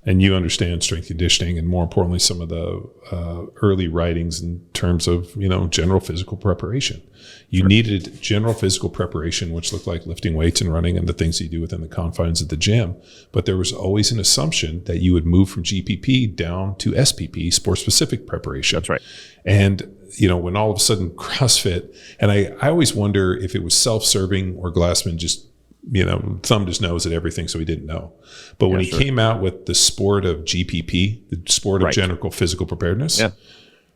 and you understand strength conditioning, and more importantly, some of the early writings in terms of, general physical preparation. You needed general physical preparation, which looked like lifting weights and running and the things you do within the confines of the gym. But there was always an assumption that you would move from GPP down to SPP, sport-specific preparation. That's right. And, when all of a sudden CrossFit, and I always wonder if it was self-serving or Glassman just thumbed his nose at everything, so he didn't know. But when he came out with the sport of GPP, the sport of general physical preparedness,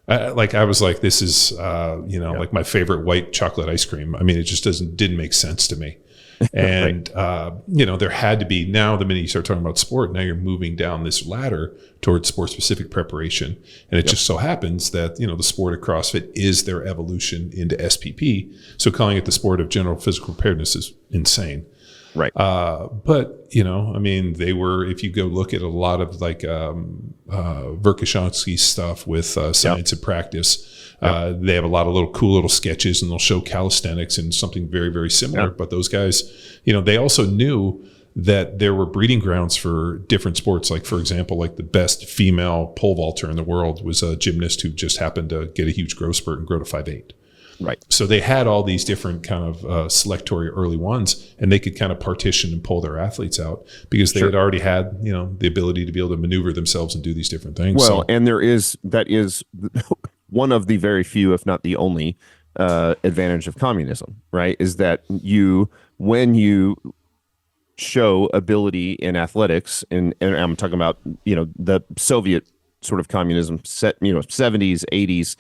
I was like, this is, like my favorite white chocolate ice cream. I mean, it just didn't make sense to me. And, there had to be, now the minute you start talking about sport, now you're moving down this ladder towards sport specific preparation. And it just so happens that, the sport of CrossFit is their evolution into SPP. So calling it the sport of general physical preparedness is insane. Right. But, they were, if you go look at a lot of Verkhoshansky's stuff with Science and Practice, they have a lot of cool little sketches, and they'll show calisthenics and something very, very similar. But those guys, they also knew that there were breeding grounds for different sports. Like, for example, the best female pole vaulter in the world was a gymnast who just happened to get a huge growth spurt and grow to 5'8". Right. So they had all these different kind of selectory early ones, and they could kind of partition and pull their athletes out because they had already had, the ability to be able to maneuver themselves and do these different things. Well, and that is one of the very few, if not the only, advantage of communism, right? Is that when you show ability in athletics, and I'm talking about, the Soviet sort of communism set, 70s, 80s,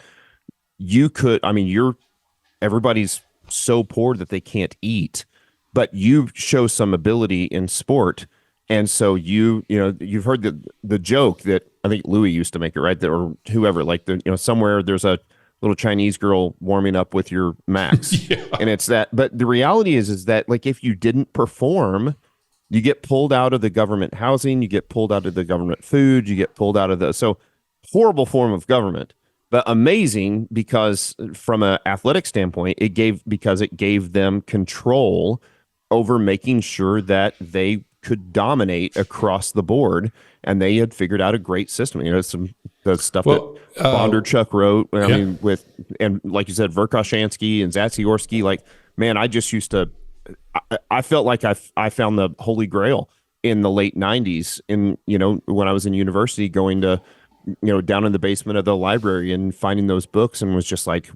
everybody's so poor that they can't eat, but you show some ability in sport. And so you've heard the joke that I think Louis used to make it, right? Or whoever, somewhere there's a little Chinese girl warming up with your max. And it's that, but the reality is that if you didn't perform, you get pulled out of the government housing, you get pulled out of the government food, you get pulled out of so horrible form of government. But amazing because from an athletic standpoint, it gave them control over making sure that they could dominate across the board, and they had figured out a great system. The stuff that Bondarchuk wrote. And like you said, Verkhoshansky and Zatsiorski. Man, I just used to. I felt like I found the Holy Grail in the late '90s. When I was in university, going to down in the basement of the library and finding those books, and was just like,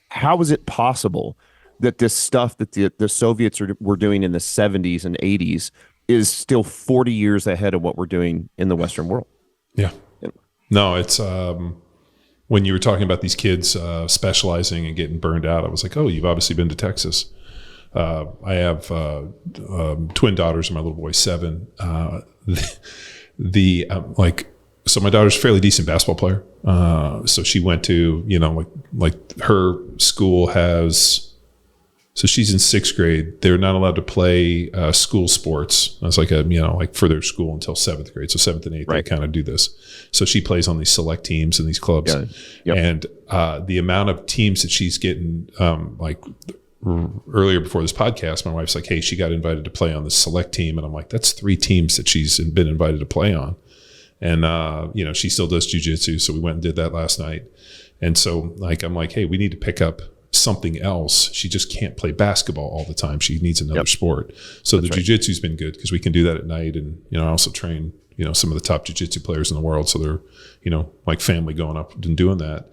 how is it possible that this stuff that the Soviets were doing in the 70s and 80s is still 40 years ahead of what we're doing in the Western world. Yeah. No, it's when you were talking about these kids specializing and getting burned out, I was like, oh, you've obviously been to Texas. I have twin daughters and my little boy's 7. So my daughter's a fairly decent basketball player. So she went to, like her school has, so she's in 6th grade. They're not allowed to play school sports. That's like for their school until 7th grade. So 7th and 8th, right. They kind of do this. So she plays on these select teams and these clubs. Yeah. Yep. And the amount of teams that she's getting, earlier before this podcast, my wife's like, hey, she got invited to play on the select team. And I'm like, that's 3 teams that she's been invited to play on. And, she still does jujitsu. So we went and did that last night. And so I'm like, hey, we need to pick up something else. She just can't play basketball all the time. She needs another sport. So that's the jujitsu's been good because we can do that at night. And, I also train, some of the top jujitsu players in the world. So they're, like family going up and doing that.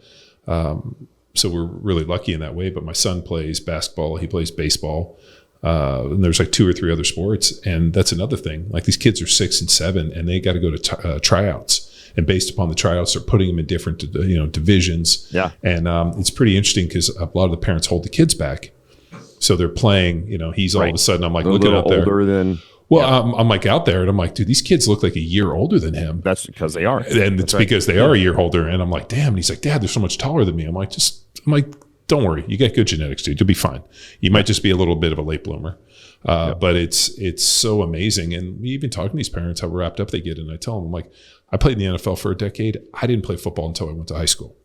So we're really lucky in that way. But my son plays basketball. He plays baseball. And there's like 2 or 3 other sports. And that's another thing. Like these kids are 6 and 7 and they got to go to tryouts. And based upon the tryouts, they're putting them in different, divisions. Yeah. And it's pretty interesting because a lot of the parents hold the kids back. So they're playing, he's all of a sudden, I'm like, looking out there. Older than... Well, I'm like out there and I'm like, dude, these kids look like a year older than him. That's because they are. And it's because they are a year older. And I'm like, damn. And he's like, Dad, they're so much taller than me. I'm like, don't worry. You got good genetics, dude. You'll be fine. You might just be a little bit of a late bloomer. But it's so amazing. And we even talk to these parents, how wrapped up they get. And I tell them, I'm like, I played in the NFL for a decade. I didn't play football until I went to high school.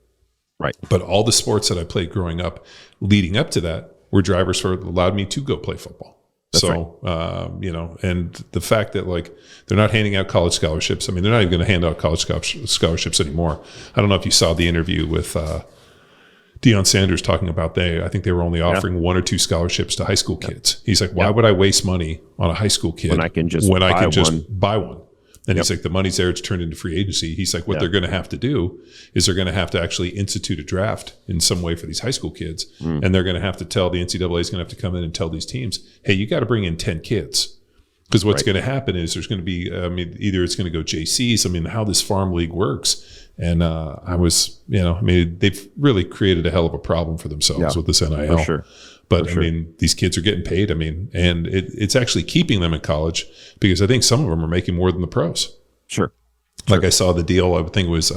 Right. But all the sports that I played growing up, leading up to that, were drivers for allowed me to go play football. That's right. And the fact that they're not handing out college scholarships. I mean, they're not even going to hand out college scholarships anymore. I don't know if you saw the interview with Deion Sanders talking about I think they were only offering 1 or 2 scholarships to high school kids. He's like, why would I waste money on a high school kid when I can just buy one? And he's like, the money's there. It's turned into free agency. He's like, what they're going to have to do is they're going to have to actually institute a draft in some way for these high school kids. And they're going to have to tell the NCAA is going to have to come in and tell these teams, hey, you got to bring in 10 kids. Because what's going to happen is there's going to be, either it's going to go JCs. How this farm league works. And they've really created a hell of a problem for themselves with this NIL. For sure. But these kids are getting paid. And it's actually keeping them in college because I think some of them are making more than the pros. Sure. I saw the deal. I think it was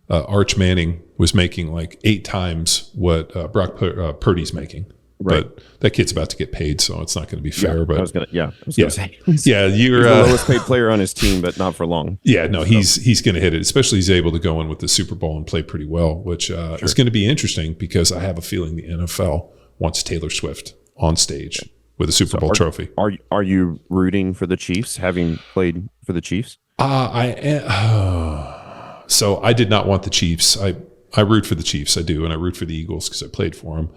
Arch Manning was making 8 times what Brock Purdy's making. Right. But that kid's about to get paid, so it's not going to be fair. But I was going to say, you're he's the lowest paid player on his team, but not for long. Yeah, no, he's going to hit it. Especially he's able to go in with the Super Bowl and play pretty well, which is going to be interesting because I have a feeling the NFL wants Taylor Swift on stage with a Super Bowl trophy. Are you rooting for the Chiefs, having played for the Chiefs? I am. So I did not want the Chiefs. I root for the Chiefs. I do, and I root for the Eagles because I played for them.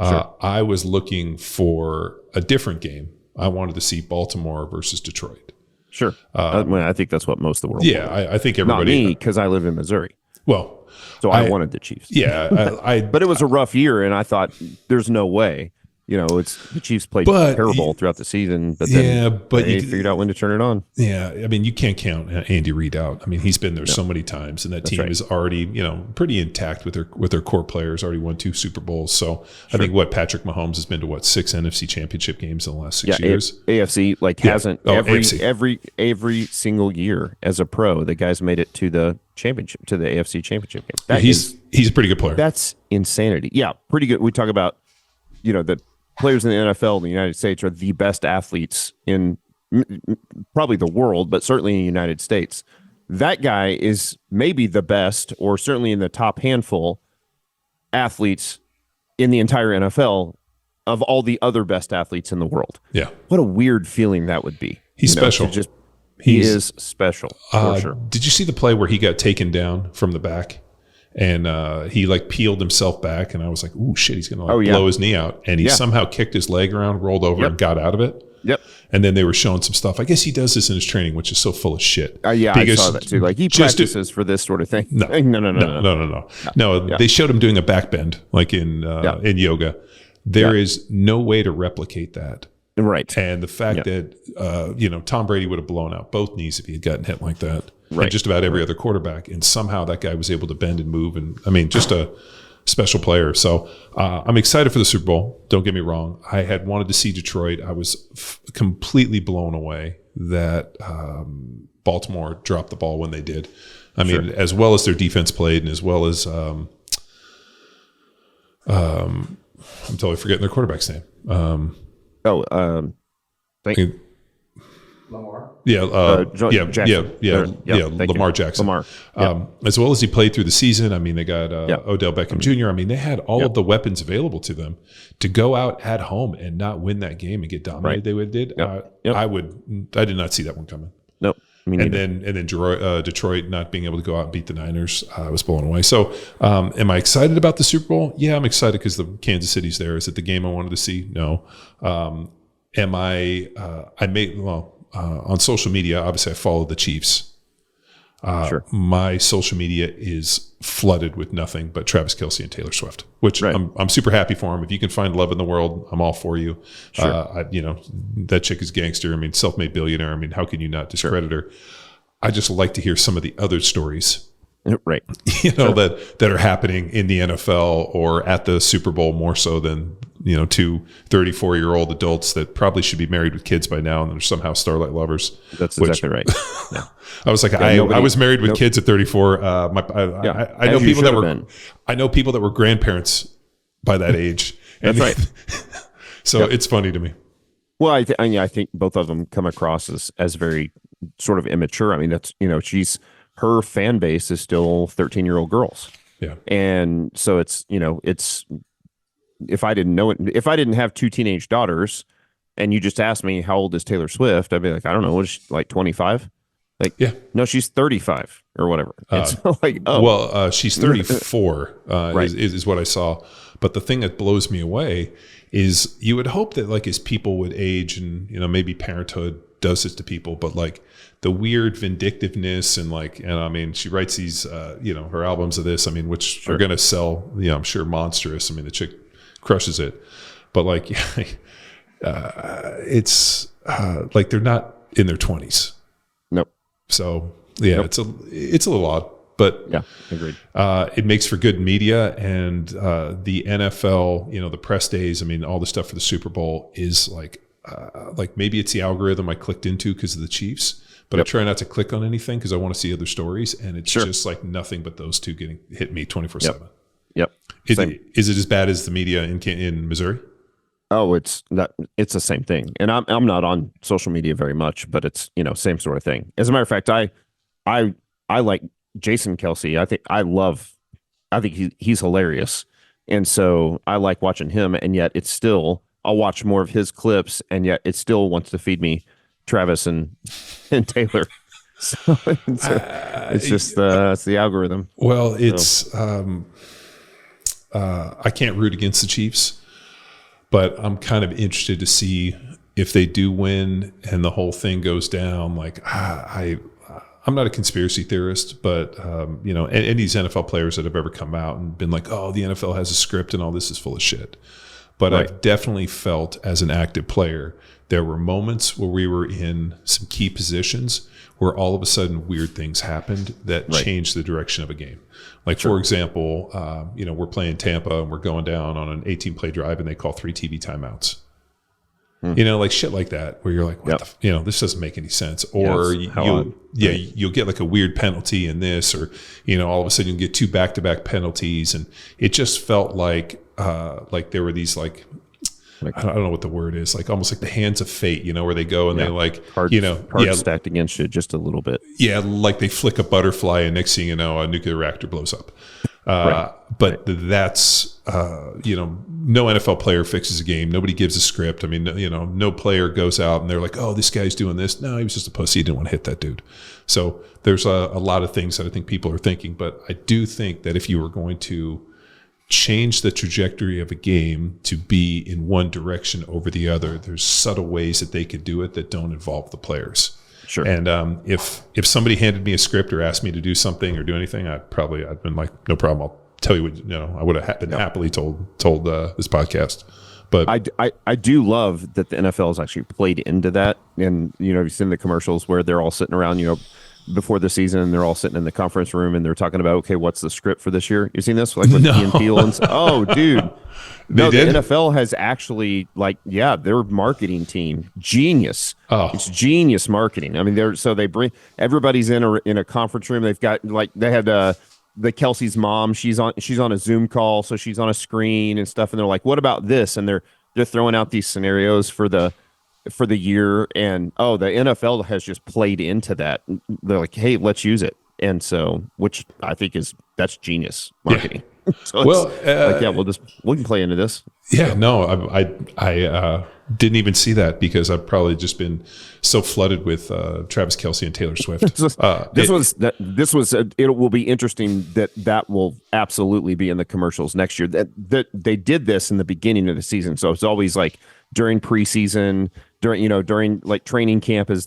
Sure. I was looking for a different game. I wanted to see Baltimore versus Detroit. Sure. I think that's what most of the world wanted. I think everybody... Not me, because I live in Missouri. Well... So I wanted the Chiefs. Yeah. But it was a rough year, and I thought, there's no way. It's the Chiefs played terrible throughout the season, but then they figured out when to turn it on. Yeah, you can't count Andy Reid out. He's been there so many times, and that team is already, pretty intact with their core players. Already won 2 Super Bowls. So I think Patrick Mahomes has been to 6 NFC Championship games in the last 6 years. AFC hasn't every single year as a pro. The guys made it to the championship, to the AFC Championship game. He's a pretty good player. That's insanity. Yeah, pretty good. We talk about the players in the NFL in the United States are the best athletes in probably the world, but certainly in the United States. That guy is maybe the best, or certainly in the top handful athletes in the entire NFL of all the other best athletes in the world. Yeah. What a weird feeling that would be. He's special. He is special, for sure. Did you see the play where he got taken down from the back? And he peeled himself back, and I was like, "Ooh, shit! He's gonna blow his knee out." And he somehow kicked his leg around, rolled over, and got out of it. Yep. And then they were showing some stuff. I guess he does this in his training, which is so full of shit. I saw that too. He practices for this sort of thing. No. They showed him doing a back bend, in yoga. There is no way to replicate that. Right. And the fact that, Tom Brady would have blown out both knees if he had gotten hit like that. Right. And just about every other quarterback. And somehow that guy was able to bend and move. And I mean, just a special player. So I'm excited for the Super Bowl. Don't get me wrong. I had wanted to see Detroit. I was completely blown away that Baltimore dropped the ball when they did. I mean, as well as their defense played, and as well as I'm totally forgetting their quarterback's name. Lamar. Lamar Jackson. Lamar. As well as he played through the season. I mean, they got Odell Beckham Jr. I mean, they had all of the weapons available to them to go out at home and not win that game and get dominated. They did. I did not see that one coming. Nope. And then Detroit not being able to go out and beat the Niners, I was blown away. So, am I excited about the Super Bowl? Yeah, I'm excited because the Kansas City's there. Is it the game I wanted to see? No. Am I? On social media, obviously, I follow the Chiefs. My social media is flooded with nothing but Travis Kelce and Taylor Swift, which I'm super happy for him. If you can find love in the world, I'm all for you. That chick is gangster. I mean, self-made billionaire. I mean, how can you not discredit her? I just like to hear some of the other stories, that are happening in the NFL or at the Super Bowl more so than, two 34-year-old adults that probably should be married with kids by now and they're somehow starlight lovers. That's exactly right. Yeah. I was like, I was married with kids at 34. I know people that were grandparents by that age. That's right. So it's funny to me. Well, I think both of them come across as very sort of immature. I mean, that's, her fan base is still 13-year-old girls. Yeah. And so it's if I didn't have two teenage daughters and you just asked me how old is Taylor Swift, I'd be like, I don't know, what is she, like 25? Like, no, she's 35 or whatever. It's she's 34 is what I saw. But the thing that blows me away is you would hope that like as people would age and, maybe parenthood does this to people, but like the weird vindictiveness and I mean, she writes these, her albums of this, I mean, which are going to sell, I'm sure monstrous. I mean, the chick crushes it, but like, it's like they're not in their 20s. Nope. So it's a little odd, but agreed. It makes for good media and the NFL, the press days. I mean, all the stuff for the Super Bowl is like maybe it's the algorithm I clicked into because of the Chiefs, but I try not to click on anything because I want to see other stories, and it's just like nothing but those two getting hit me 24/7. Yep. Is it as bad as the media in Missouri? Oh, it's not. It's the same thing, and I'm not on social media very much, but it's same sort of thing. As a matter of fact, I like Jason Kelce. I think he's hilarious, and so I like watching him. And yet, it's still I'll watch more of his clips, and yet it still wants to feed me Travis and Taylor. So it's just it's the algorithm. Well, it's I can't root against the Chiefs, but I'm kind of interested to see if they do win and the whole thing goes down. Like I'm not a conspiracy theorist, but and these NFL players that have ever come out and been like, oh, the NFL has a script and all this is full of shit. But I've definitely felt as an active player, there were moments where we were in some key positions where all of a sudden weird things happened that changed the direction of a game. Like, for example, we're playing Tampa and we're going down on an 18-play drive and they call 3 TV timeouts. Like shit like that, where you're like, what this doesn't make any sense. Or you'll get like a weird penalty in this, or, all of a sudden you get 2 back-to-back penalties. And it just felt like there were these like I don't know what the word is, like almost like the hands of fate, where they go and they like, cards stacked against you just a little bit. Yeah. Like they flick a butterfly and next thing you know, a nuclear reactor blows up. But that's, no NFL player fixes a game. Nobody gives a script. I mean, no player goes out and they're like, oh, this guy's doing this. No, he was just a pussy. He didn't want to hit that dude. So there's a lot of things that I think people are thinking, but I do think that if you were going to change the trajectory of a game to be in one direction over the other, there's subtle ways that they could do it that don't involve the players. Sure. And if somebody handed me a script or asked me to do something or do anything, I'd been like, no problem, I'll tell you what, I would have been happily told this podcast. But I do love that the NFL has actually played into that. And, you've seen the commercials where they're all sitting around, before the season, and they're all sitting in the conference room and they're talking about, okay, what's the script for this year? You seen this? Like with Ian Peel and oh, dude. No, the NFL has actually their marketing team, genius. Oh. It's genius marketing. I mean, they bring everybody's in a conference room. They've got they had the Kelsey's mom. She's on a Zoom call, so she's on a screen and stuff. And they're like, "What about this?" And they're throwing out these scenarios for the year. And the NFL has just played into that. They're like, "Hey, let's use it." And so, which I think that's genius marketing. Yeah. So we can play into this. Yeah, no, I didn't even see that because I've probably just been so flooded with Travis Kelce and Taylor Swift. It will be interesting that will absolutely be in the commercials next year. That they did this in the beginning of the season, so it's always like during preseason, during like training camp, as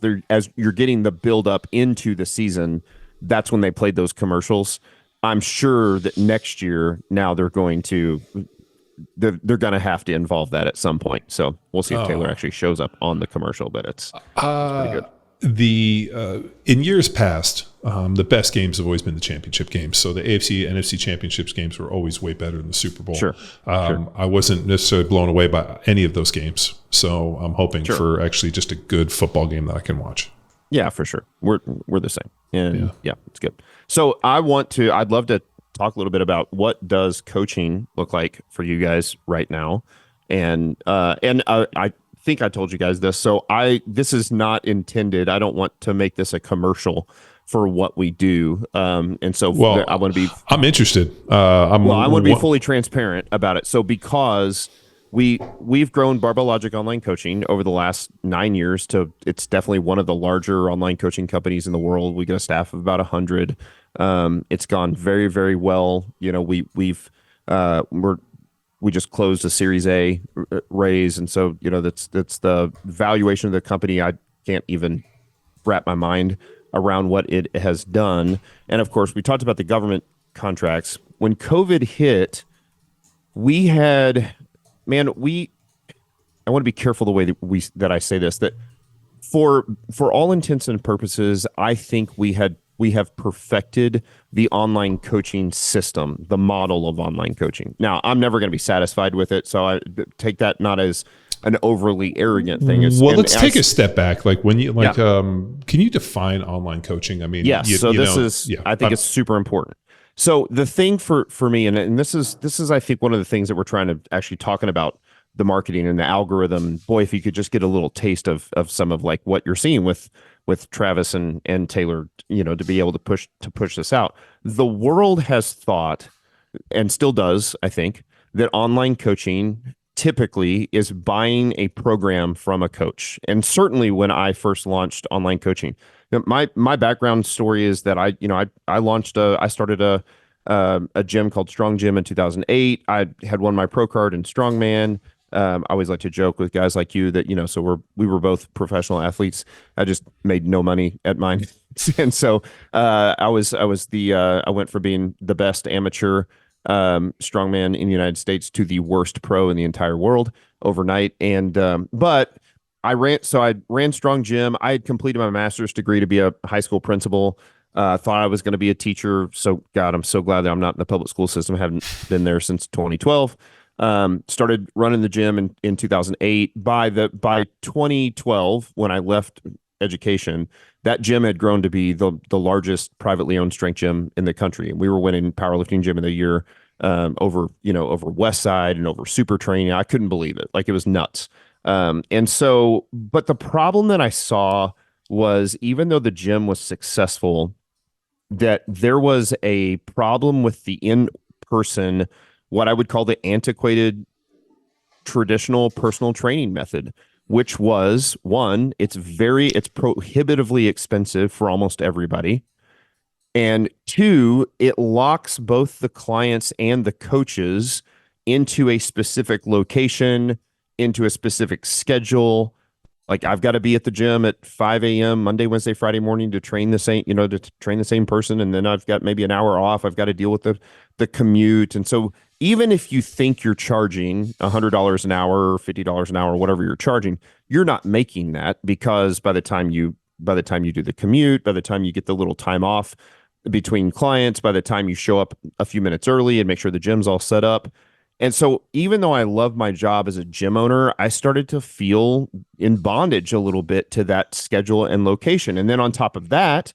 you're getting the build up into the season. That's when they played those commercials. I'm sure that next year now they're going to have to involve that at some point. So we'll see if Taylor actually shows up on the commercial, but it's pretty good. In years past, the best games have always been the championship games. So the AFC, NFC championships games were always way better than the Super Bowl. Sure. I wasn't necessarily blown away by any of those games. So I'm hoping for actually just a good football game that I can watch. Yeah, for sure. We're the same. And yeah, it's good. So I'd love to talk a little bit about what does coaching look like for you guys right now. And I think I told you guys this. So this is not intended. I don't want to make this a commercial for what we do. And so I want to be, I'm interested. I want to be fully transparent about it. So because we've grown Barbell Logic Online Coaching over the last 9 years to it's definitely one of the larger online coaching companies in the world. We got a staff of about 100. It's gone very, very well. We just closed a Series A raise, and so that's the valuation of the company. I can't even wrap my mind around what it has done. And of course, we talked about the government contracts. When COVID hit, we had. I want to be careful the way that I say this, that for all intents and purposes, I think we have perfected the online coaching system, the model of online coaching. Now, I'm never going to be satisfied with it, so I take that not as an overly arrogant thing. Let's take a step back. Like when you can you define online coaching? I mean, I think it's super important. So the thing for me, and this is I think one of the things that we're trying to actually talking about the marketing and the algorithm. Boy, if you could just get a little taste of some of like what you're seeing with Travis and Taylor, to be able to push this out. The world has thought, and still does, I think, that online coaching typically is buying a program from a coach. And certainly when I first launched online coaching, my background story is that I started a gym called Strong Gym in 2008. I had won my pro card in Strongman. I always like to joke with guys like you that so we were both professional athletes. I just made no money at mine, and so I went from being the best amateur strongman in the United States to the worst pro in the entire world overnight. And but I ran Strong Gym. I had completed my master's degree to be a high school principal. Thought I was going to be a teacher. So God, I'm so glad that I'm not in the public school system. I haven't been there since 2012. Started running the gym in 2008. By 2012, when I left education, that gym had grown to be the largest privately owned strength gym in the country. We were winning powerlifting gym of the year over West Side and over Super Training. I couldn't believe it. Like, it was nuts. And so, but the problem that I saw was, even though the gym was successful, that there was a problem with the in-person, what I would call the antiquated traditional personal training method, which was, one, it's prohibitively expensive for almost everybody. And two, it locks both the clients and the coaches into a specific location, into a specific schedule, Like I've got to be at the gym at 5 a.m. Monday, Wednesday, Friday morning to train the same, to train the same person. And then I've got maybe an hour off. I've got to deal with the commute. And so even if you think you're charging $100 an hour or $50 an hour, whatever you're charging, you're not making that, because by the time you do the commute, by the time you get the little time off between clients, by the time you show up a few minutes early and make sure the gym's all set up. And so even though I love my job as a gym owner, I started to feel in bondage a little bit to that schedule and location. And then on top of that,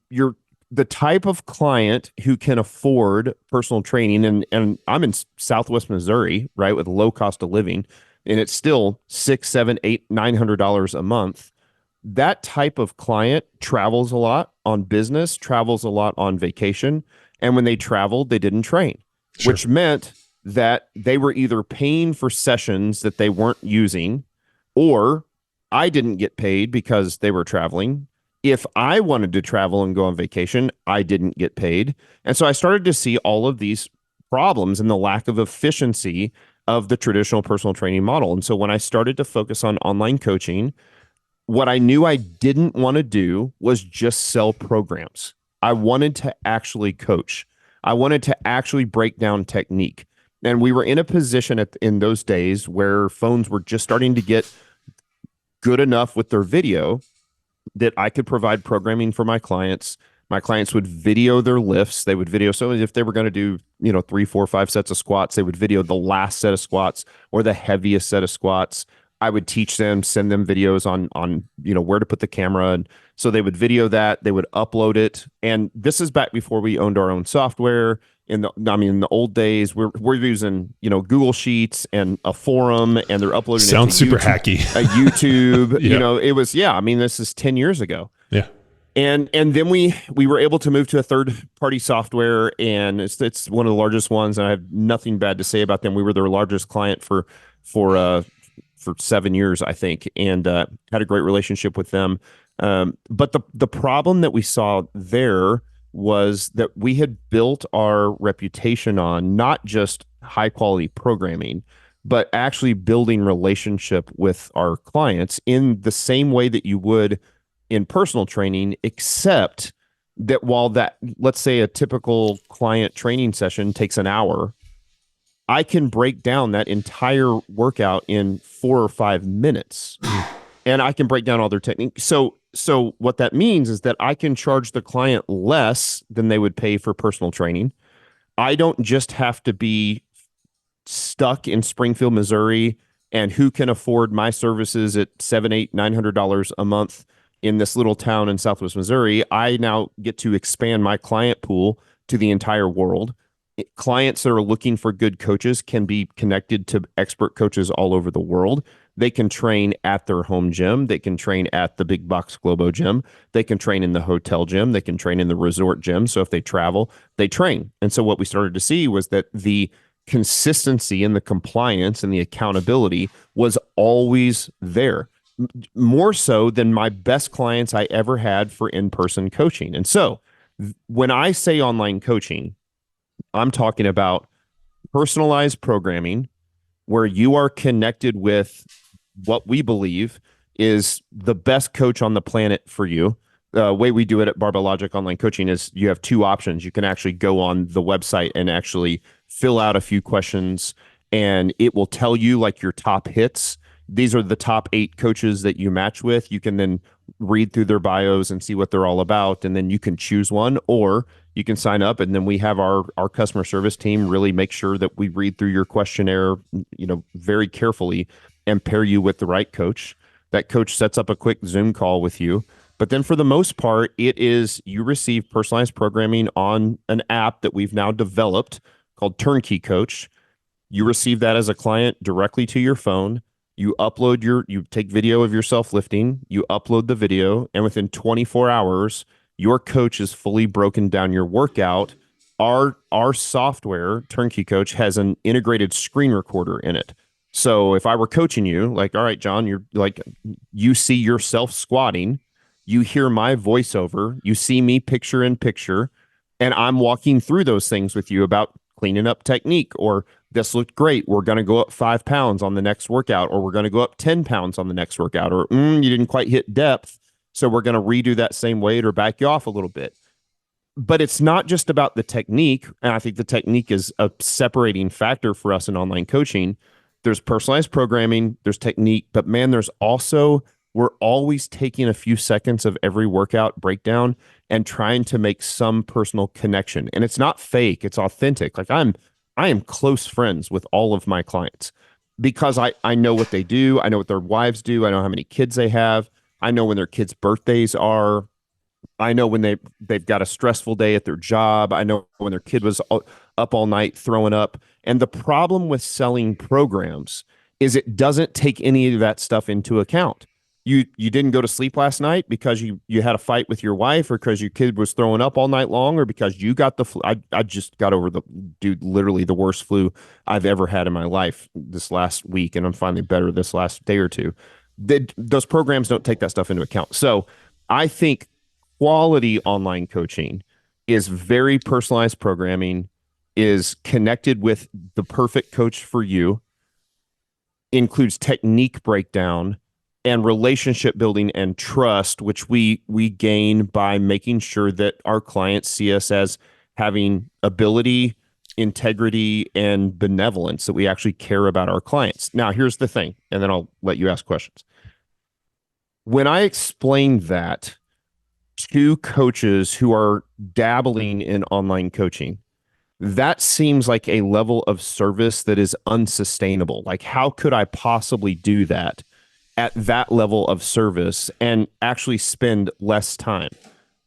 you're the type of client who can afford personal training. And I'm in Southwest Missouri, right, with low cost of living, and it's still $600, $700, $800, $900 a month. That type of client travels a lot on business, travels a lot on vacation. And when they traveled, they didn't train. Sure. Which meant that they were either paying for sessions that they weren't using, or I didn't get paid because they were traveling. If I wanted to travel and go on vacation, I didn't get paid. And so I started to see all of these problems and the lack of efficiency of the traditional personal training model. And so when I started to focus on online coaching, what I knew I didn't want to do was just sell programs. I wanted to actually coach. I wanted to actually break down technique. And we were in a position in those days where phones were just starting to get good enough with their video that I could provide programming for my clients. My clients would video their lifts. They would video. So if they were going to do, 3, 4, 5 sets of squats, they would video the last set of squats or the heaviest set of squats. I would teach them, send them videos on where to put the camera. And so they would video that, they would upload it. And this is back before we owned our own software. In the old days, we're using, Google Sheets and a forum, and they're uploading Sounds it to super YouTube, hacky. YouTube, Yep. it was, this is 10 years ago. Yeah. And then we were able to move to a third party software, and it's one of the largest ones. And I have nothing bad to say about them. We were their largest client for 7 years, I think, and had a great relationship with them. But the problem that we saw there was that we had built our reputation on not just high quality programming, but actually building relationship with our clients in the same way that you would in personal training, except that while that, let's say a typical client training session takes an hour, I can break down that entire workout in 4 or 5 minutes, and I can break down all their technique. So what that means is that I can charge the client less than they would pay for personal training. I don't just have to be stuck in Springfield, Missouri, and who can afford my services at $700, $800, $900 a month in this little town in Southwest Missouri. I now get to expand my client pool to the entire world. Clients that are looking for good coaches can be connected to expert coaches all over the world. They can train at their home gym. They can train at the big box Globo gym. They can train in the hotel gym. They can train in the resort gym. So if they travel, they train. And so what we started to see was that the consistency and the compliance and the accountability was always there, more so than my best clients I ever had for in-person coaching. And so when I say online coaching, I'm talking about personalized programming where you are connected with what we believe is the best coach on the planet for you. The way we do it at Barbell Logic Online Coaching is you have 2 options. You can actually go on the website and actually fill out a few questions, and it will tell you like your top hits. These are the top 8 coaches that you match with. You can then read through their bios and see what they're all about, and then you can choose one, or you can sign up, and then we have our customer service team really make sure that we read through your questionnaire, very carefully and pair you with the right coach. That coach sets up a quick Zoom call with you. But then for the most part, it is you receive personalized programming on an app that we've now developed called Turnkey Coach. You receive that as a client directly to your phone. You take video of yourself lifting, you upload the video, and within 24 hours, your coach is fully broken down your workout. Our software, Turnkey Coach, has an integrated screen recorder in it. So if I were coaching you, like, all right, John, you see yourself squatting, you hear my voiceover, you see me picture in picture, and I'm walking through those things with you about cleaning up technique or this looked great. We're going to go up 5 pounds on the next workout, or we're going to go up 10 pounds on the next workout, or you didn't quite hit depth. So we're going to redo that same weight or back you off a little bit. But it's not just about the technique. And I think the technique is a separating factor for us in online coaching. There's personalized programming, there's technique, but man, there's also, we're always taking a few seconds of every workout breakdown and trying to make some personal connection. And it's not fake, it's authentic. Like I am close friends with all of my clients because I know what they do. I know what their wives do. I know how many kids they have. I know when their kids' birthdays are. I know when they've got a stressful day at their job. I know when their kid was up all night throwing up. And the problem with selling programs is it doesn't take any of that stuff into account. You didn't go to sleep last night because you had a fight with your wife, or because your kid was throwing up all night long, or because you got the flu. I just got over literally the worst flu I've ever had in my life this last week, and I'm finally better this last day or two. Those programs don't take that stuff into account. So I think quality online coaching is very personalized programming, is connected with the perfect coach for you, includes technique breakdown and relationship building and trust, which we gain by making sure that our clients see us as having ability, integrity, and benevolence, that we actually care about our clients. Now, here's the thing, and then I'll let you ask questions. When I explain that to coaches who are dabbling in online coaching, that seems like a level of service that is unsustainable. Like, how could I possibly do that at that level of service and actually spend less time?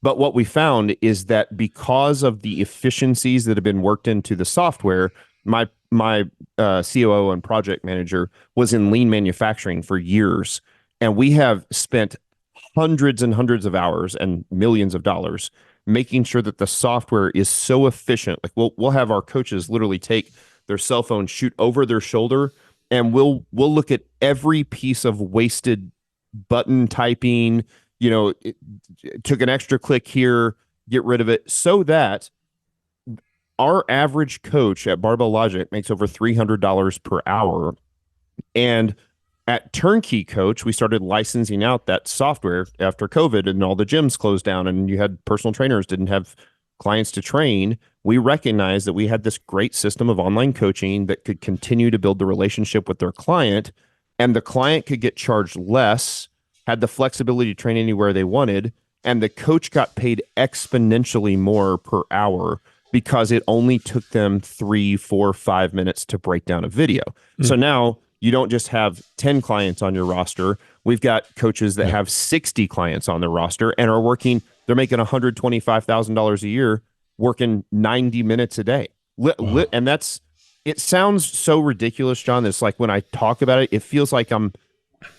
But what we found is that because of the efficiencies that have been worked into the software, my COO and project manager was in lean manufacturing for years, and we have spent hundreds and hundreds of hours and millions of dollars making sure that the software is so efficient. Like we'll have our coaches literally take their cell phone, shoot over their shoulder, and we'll look at every piece of wasted button typing. It took an extra click here, get rid of it, so that our average coach at Barbell Logic makes over $300 per hour. And at Turnkey Coach, we started licensing out that software after COVID and all the gyms closed down and you had personal trainers didn't have clients to train. We recognized that we had this great system of online coaching that could continue to build the relationship with their client, and the client could get charged less, had the flexibility to train anywhere they wanted, and the coach got paid exponentially more per hour because it only took them 3, 4, 5 minutes to break down a video. So now you don't just have 10 clients on your roster. We've got coaches that have 60 clients on their roster and are working, they're making $125,000 a year, working 90 minutes a day. And it sounds so ridiculous, John. It's like when I talk about it, it feels like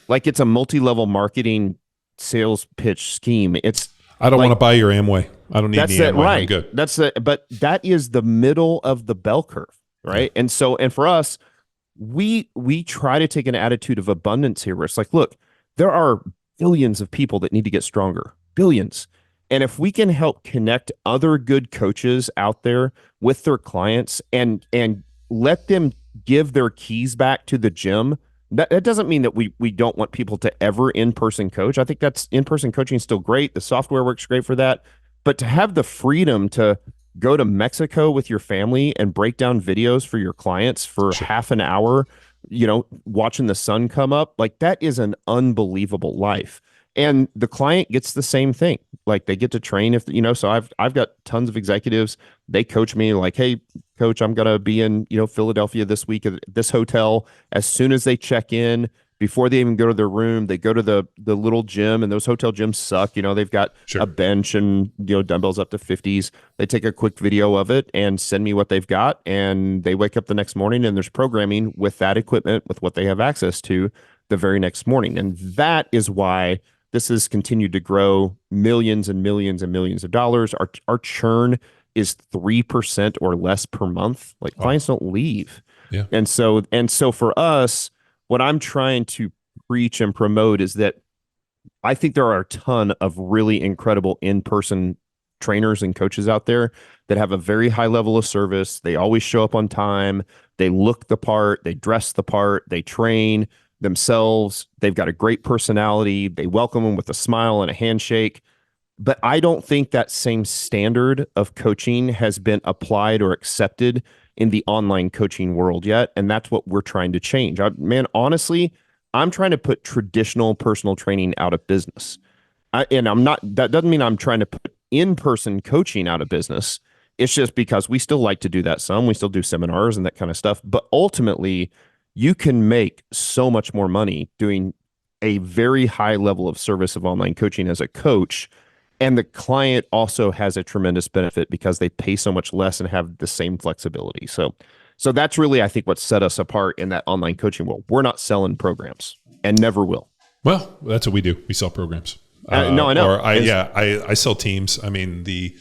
it's a multi-level marketing sales pitch scheme. I don't want to buy your Amway. I don't need any Amway. Right. I'm good. But that is the middle of the bell curve, right? Yeah. And for us, we try to take an attitude of abundance here, where it's like, look, there are billions of people that need to get stronger, billions. And if we can help connect other good coaches out there with their clients and let them give their keys back to the gym, that doesn't mean that we don't want people to ever in-person coach. I think that's in-person coaching is still great. The software works great for that. But to have the freedom to go to Mexico with your family and break down videos for your clients for half an hour, watching the sun come up, like that is an unbelievable life. And the client gets the same thing. Like they get to train so I've got tons of executives. They coach me like, hey, coach, I'm going to be in, Philadelphia this week at this hotel. As soon as they check in, before they even go to their room, they go to the little gym, and those hotel gyms suck. They've got a bench and, dumbbells up to 50s. They take a quick video of it and send me what they've got. And they wake up the next morning and there's programming with that equipment, with what they have access to the very next morning. And that is why this has continued to grow millions and millions and millions of dollars. Our churn is 3% or less per month. Like clients don't leave. Yeah. And so for us, what I'm trying to preach and promote is that I think there are a ton of really incredible in-person trainers and coaches out there that have a very high level of service. They always show up on time. They look the part. They dress the part. They train themselves. They've got a great personality. They welcome them with a smile and a handshake. But I don't think that same standard of coaching has been applied or accepted in the online coaching world yet. And that's what we're trying to change. Honestly, I'm trying to put traditional personal training out of business. That doesn't mean I'm trying to put in-person coaching out of business. It's just because we still like to do that some. We still do seminars and that kind of stuff. But ultimately, you can make so much more money doing a very high level of service of online coaching as a coach. And the client also has a tremendous benefit because they pay so much less and have the same flexibility. So that's really, I think, what set us apart in that online coaching world. We're not selling programs and never will. Well, that's what we do. We sell programs. No, I know. Or I sell teams. I mean, but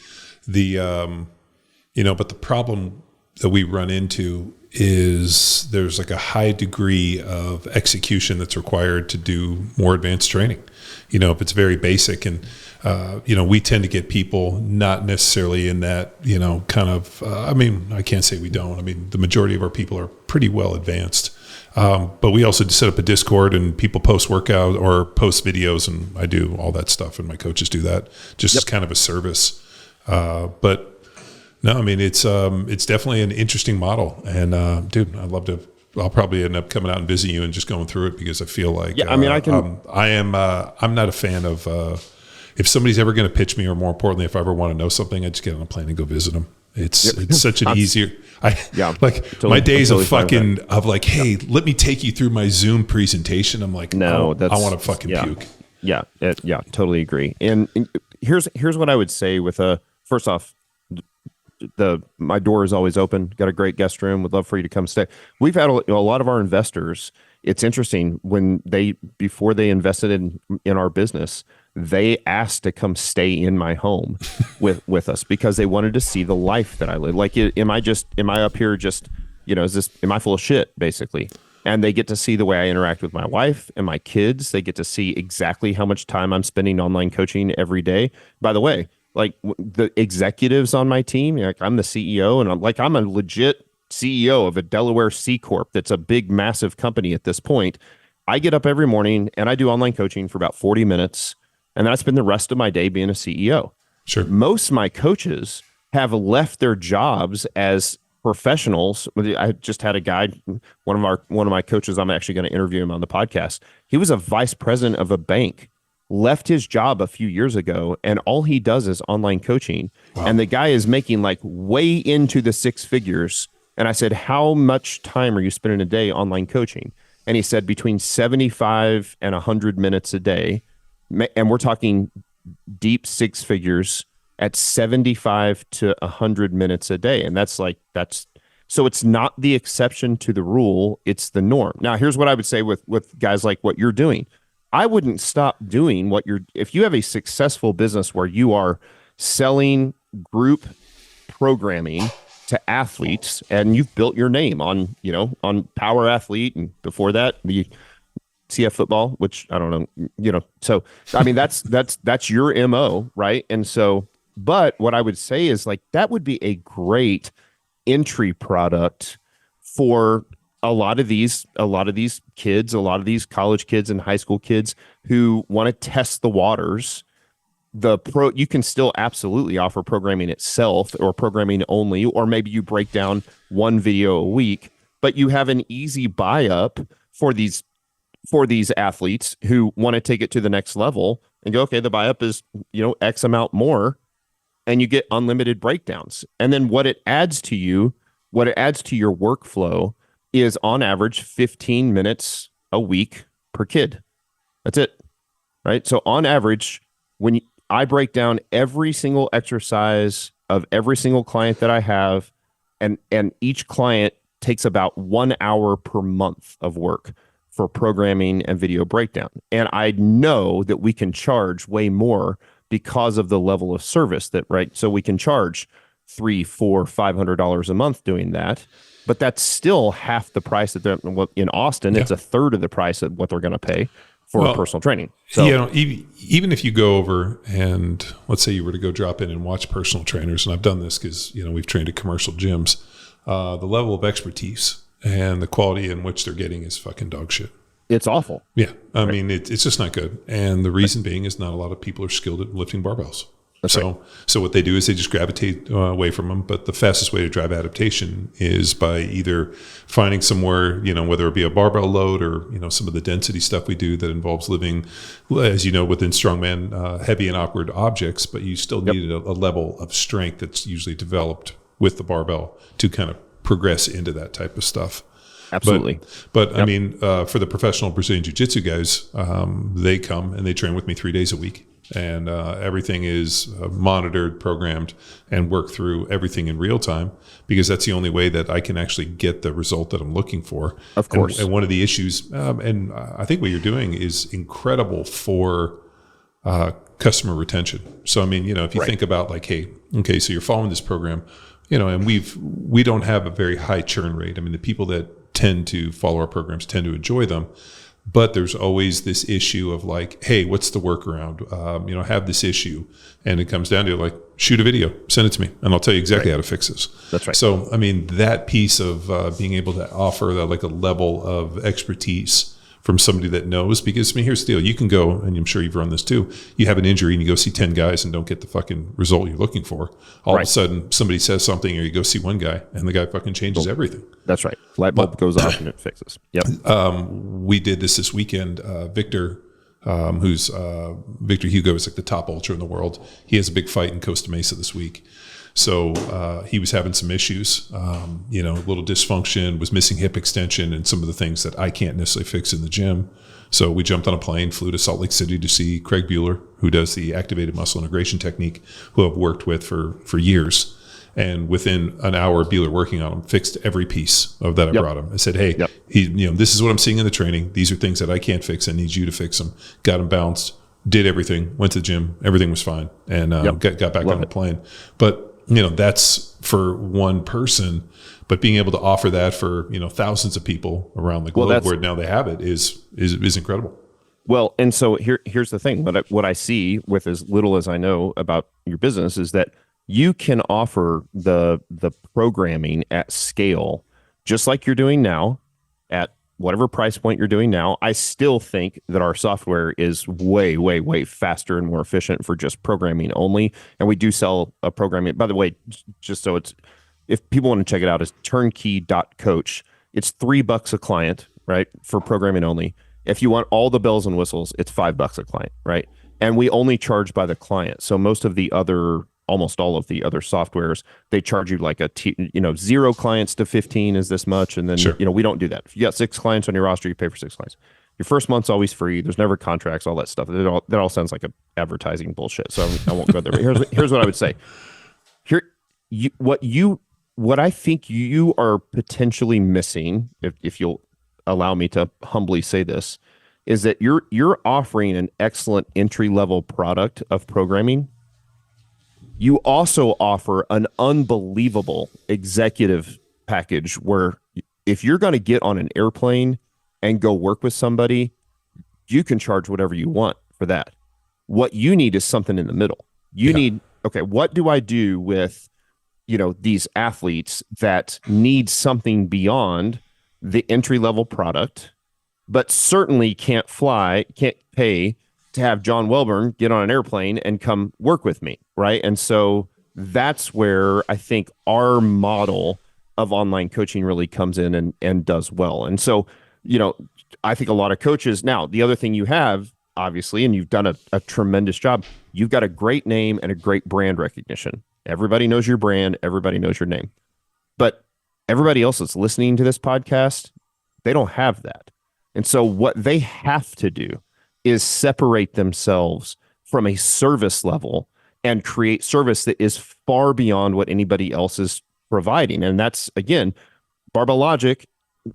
the problem that we run into is there's like a high degree of execution that's required to do more advanced training. If it's very basic and, we tend to get people not necessarily in that, kind of, I can't say we don't. I mean, the majority of our people are pretty well advanced. But we also set up a Discord and people post workout or post videos, and I do all that stuff, and my coaches do that just as kind of a service. But no, I mean, it's definitely an interesting model, and dude, I'll probably end up coming out and visiting you and just going through it because I feel like, I'm not a fan of, if somebody's ever going to pitch me, or more importantly, if I ever want to know something, I just get on a plane and go visit them. It's such an easier. My days of fucking of like, hey, let me take you through my Zoom presentation. I'm like, no, I want to fucking puke. Yeah, totally agree. And here's what I would say with first off, my door is always open. Got a great guest room. Would love for you to come stay. We've had a lot of our investors. It's interesting before they invested in our business, they asked to come stay in my home with us because they wanted to see the life that I live. Like, am I up here just, am I full of shit, basically? And they get to see the way I interact with my wife and my kids. They get to see exactly how much time I'm spending online coaching every day. By the way, like the executives on my team, like I'm the CEO, and I'm a legit CEO of a Delaware C Corp that's a big, massive company at this point. I get up every morning and I do online coaching for about 40 minutes. And then I spend the rest of my day being a CEO. Sure. Most of my coaches have left their jobs as professionals. I just had a guy, one of my coaches, I'm actually going to interview him on the podcast. He was a vice president of a bank, left his job a few years ago, and all he does is online coaching. Wow. And the guy is making like way into the six figures. And I said, how much time are you spending a day online coaching? And he said between 75 and 100 minutes a day. And we're talking deep six figures at 75 to 100 minutes a day. And so it's not the exception to the rule. It's the norm. Now, here's what I would say with guys like what you're doing. I wouldn't stop doing if you have a successful business where you are selling group programming to athletes and you've built your name on Power Athlete, and before that, the CF football, which I don't know, so I mean, that's your MO, right? And so, but what I would say is like, that would be a great entry product for a lot of these kids, a lot of these college kids and high school kids who want to test the waters. You can still absolutely offer programming itself or programming only, or maybe you break down one video a week, but you have an easy buy up for these athletes who want to take it to the next level and go, okay, the buy up is, X amount more, and you get unlimited breakdowns. And then what it adds to your workflow is on average 15 minutes a week per kid. That's it. Right. So on average, when I break down every single exercise of every single client that I have, and each client takes about 1 hour per month of work for programming and video breakdown. And I know that we can charge way more because of the level of service right? So we can charge $300, $400, $500 a month doing that, but that's still half the price that in Austin, it's a third of the price of what they're going to pay. for personal training. So, even if you go over and let's say you were to go drop in and watch personal trainers, and I've done this because, we've trained at commercial gyms, the level of expertise and the quality in which they're getting is fucking dog shit. It's awful. Yeah. I mean, it's just not good. And the reason being is not a lot of people are skilled at lifting barbells. So what they do is they just gravitate away from them. But the fastest way to drive adaptation is by either finding somewhere, whether it be a barbell load or, some of the density stuff we do that involves living, as you know, within strongman, heavy and awkward objects, but you still need a level of strength that's usually developed with the barbell to kind of progress into that type of stuff. Absolutely. But I mean, for the professional Brazilian Jiu-Jitsu guys, they come and they train with me 3 days a week. And everything is monitored, programmed, and work through everything in real time, because that's the only way that I can actually get the result that I'm looking for. Of course. And one of the issues, and I think what you're doing is incredible for customer retention. So, I mean, if you think about like, hey, okay, so you're following this program, and we don't have a very high churn rate. I mean, the people that tend to follow our programs tend to enjoy them. But there's always this issue of like, hey, what's the workaround? I have this issue. And it comes down to like, shoot a video, send it to me, and I'll tell you exactly how to fix this. That's right. So, I mean, that piece of being able to offer that, like a level of expertise from somebody that knows, because, I mean, here's the deal. You can go, and I'm sure you've run this too, you have an injury and you go see 10 guys and don't get the fucking result you're looking for. All of a sudden, somebody says something, or you go see one guy and the guy fucking changes everything. That's right. Light bulb goes off and it fixes. Yep. We did this weekend. Victor, who's Victor Hugo is like the top ultra in the world. He has a big fight in Costa Mesa this week. So he was having some issues, a little dysfunction, was missing hip extension and some of the things that I can't necessarily fix in the gym. So we jumped on a plane, flew to Salt Lake City to see Craig Bueller, who does the activated muscle integration technique, who I've worked with for years. And within an hour of Bueller working on him, fixed every piece of that I brought him. I said, hey, this is what I'm seeing in the training. These are things that I can't fix. I need you to fix them. Got him bounced, did everything, went to the gym. Everything was fine. And got back on the plane. But, that's for one person. But being able to offer that for, thousands of people around the globe where now they have it is incredible. Well, and so here's the thing. What I see with as little as I know about your business is that you can offer the programming at scale, just like you're doing now, at whatever price point you're doing now. I still think that our software is way, way, way faster and more efficient for just programming only. And we do sell a programming. By the way, just so if people want to check it out, it's turnkey.coach. It's $3 a client, right, for programming only. If you want all the bells and whistles, it's $5 a client, right? And we only charge by the client. So almost all of the other softwares, they charge you like 0 clients to 15 is this much. And then, we don't do that. If you got 6 clients on your roster, you pay for 6 clients. Your first month's always free. There's never contracts, all that stuff. That all sounds like a advertising bullshit. So I won't go there. But here's what I would say. What I think you are potentially missing, if you'll allow me to humbly say this, is that you're offering an excellent entry-level product of programming. You also offer an unbelievable executive package where if you're going to get on an airplane and go work with somebody, you can charge whatever you want for that. What you need is something in the middle. You need, okay, what do I do with, these athletes that need something beyond the entry-level product, but certainly can't pay to have John Welborn get on an airplane and come work with me, right? And so that's where I think our model of online coaching really comes in and does well. And so, I think a lot of coaches, now the other thing you have, obviously, and you've done a tremendous job, you've got a great name and a great brand recognition. Everybody knows your brand, everybody knows your name. But everybody else that's listening to this podcast, they don't have that. And so what they have to do is separate themselves from a service level and create service that is far beyond what anybody else is providing. And that's, again, Barbell Logic.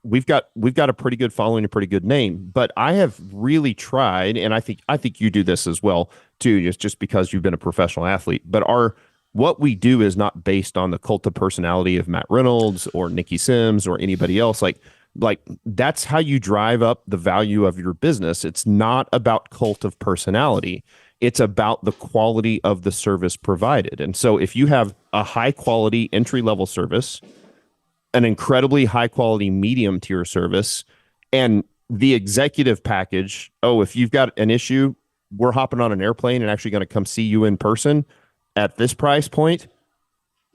We've got a pretty good following, a pretty good name, but I have really tried, and I think you do this as well too, just because you've been a professional athlete. But what we do is not based on the cult of personality of Matt Reynolds or Nikki Sims or anybody else. Like, Like, that's how you drive up the value of your business. It's not about cult of personality. It's about the quality of the service provided. And so if you have a high quality entry level service, an incredibly high quality medium tier service, and the executive package, oh, if you've got an issue, we're hopping on an airplane and actually going to come see you in person at this price point,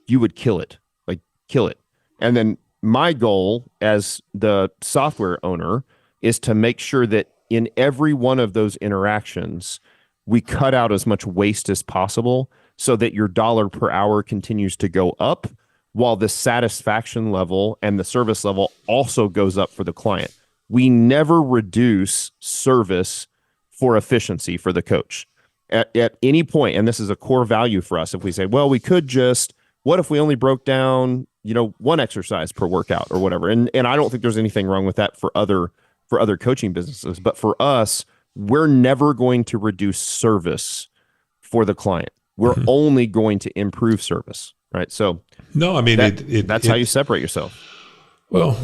you would kill it. Like, kill it. And then my goal as the software owner is to make sure that in every one of those interactions, we cut out as much waste as possible so that your dollar per hour continues to go up while the satisfaction level and the service level also goes up for the client. We never reduce service for efficiency for the coach. At any point, and this is a core value for us, if we say, well, we could just, what if we only broke down, one exercise per workout or whatever? And I don't think there's anything wrong with that for other coaching businesses. But for us, we're never going to reduce service for the client. We're only going to improve service, right? So no, I mean, that's how you separate yourself. Well,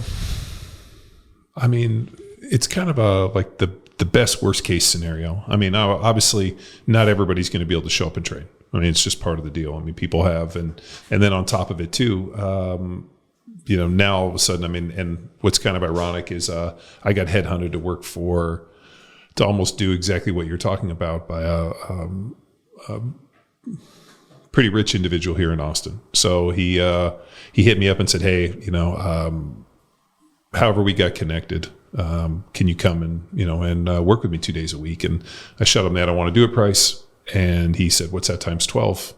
I mean, it's kind of like the best worst case scenario. I mean, obviously not everybody's going to be able to show up and train. I mean, it's just part of the deal. I mean, people have, and then on top of it too, now all of a sudden, I mean, and what's kind of ironic is I got headhunted to work to almost do exactly what you're talking about by a pretty rich individual here in Austin. So he hit me up and said, hey, however we got connected, can you come and work with me 2 days a week? And I shot him that I want to do a price. And he said, what's that times 12?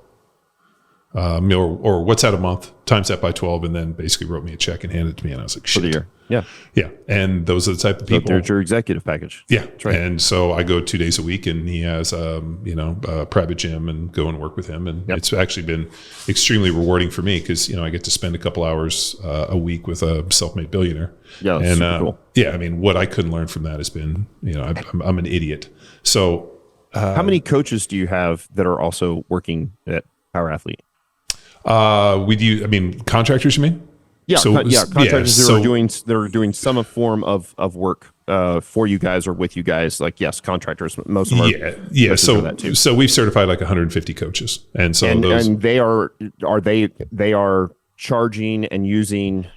Or what's that a month? Times that by 12. And then basically wrote me a check and handed it to me. And I was like, shit. For the year. Yeah. Yeah. And those are the type of people. There's your executive package. Yeah. Right. And so I go 2 days a week and he has, a private gym and go and work with him. And it's actually been extremely rewarding for me because, I get to spend a couple hours a week with a self-made billionaire. Yeah. And super cool. Yeah, I mean, what I couldn't learn from that has been, I'm an idiot. So, how many coaches do you have that are also working at Power Athlete? Contractors, you mean? Yeah, contractors that are doing some form of work for you guys or with you guys. Like, yes, contractors. Most of them are. So that too. So we've certified like 150 coaches, and so and they are charging and using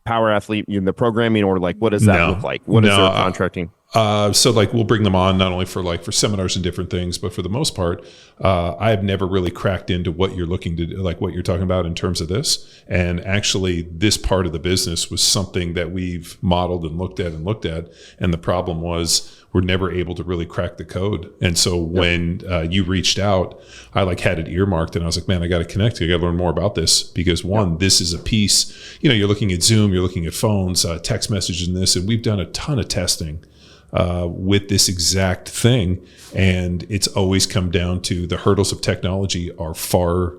Power Athlete in the programming, or like, what does that look like? What is their contracting? So like we'll bring them on not only for seminars and different things, but for the most part, I have never really cracked into what you're looking to do, like what you're talking about in terms of this. And actually this part of the business was something that we've modeled and looked at. And the problem was we're never able to really crack the code. And so when you reached out, I had it earmarked and I was like, man, I got to connect. I got to learn more about this because this is a piece, you're looking at Zoom, you're looking at phones, text messages and this, and we've done a ton of testing with this exact thing. And it's always come down to the hurdles of technology are far,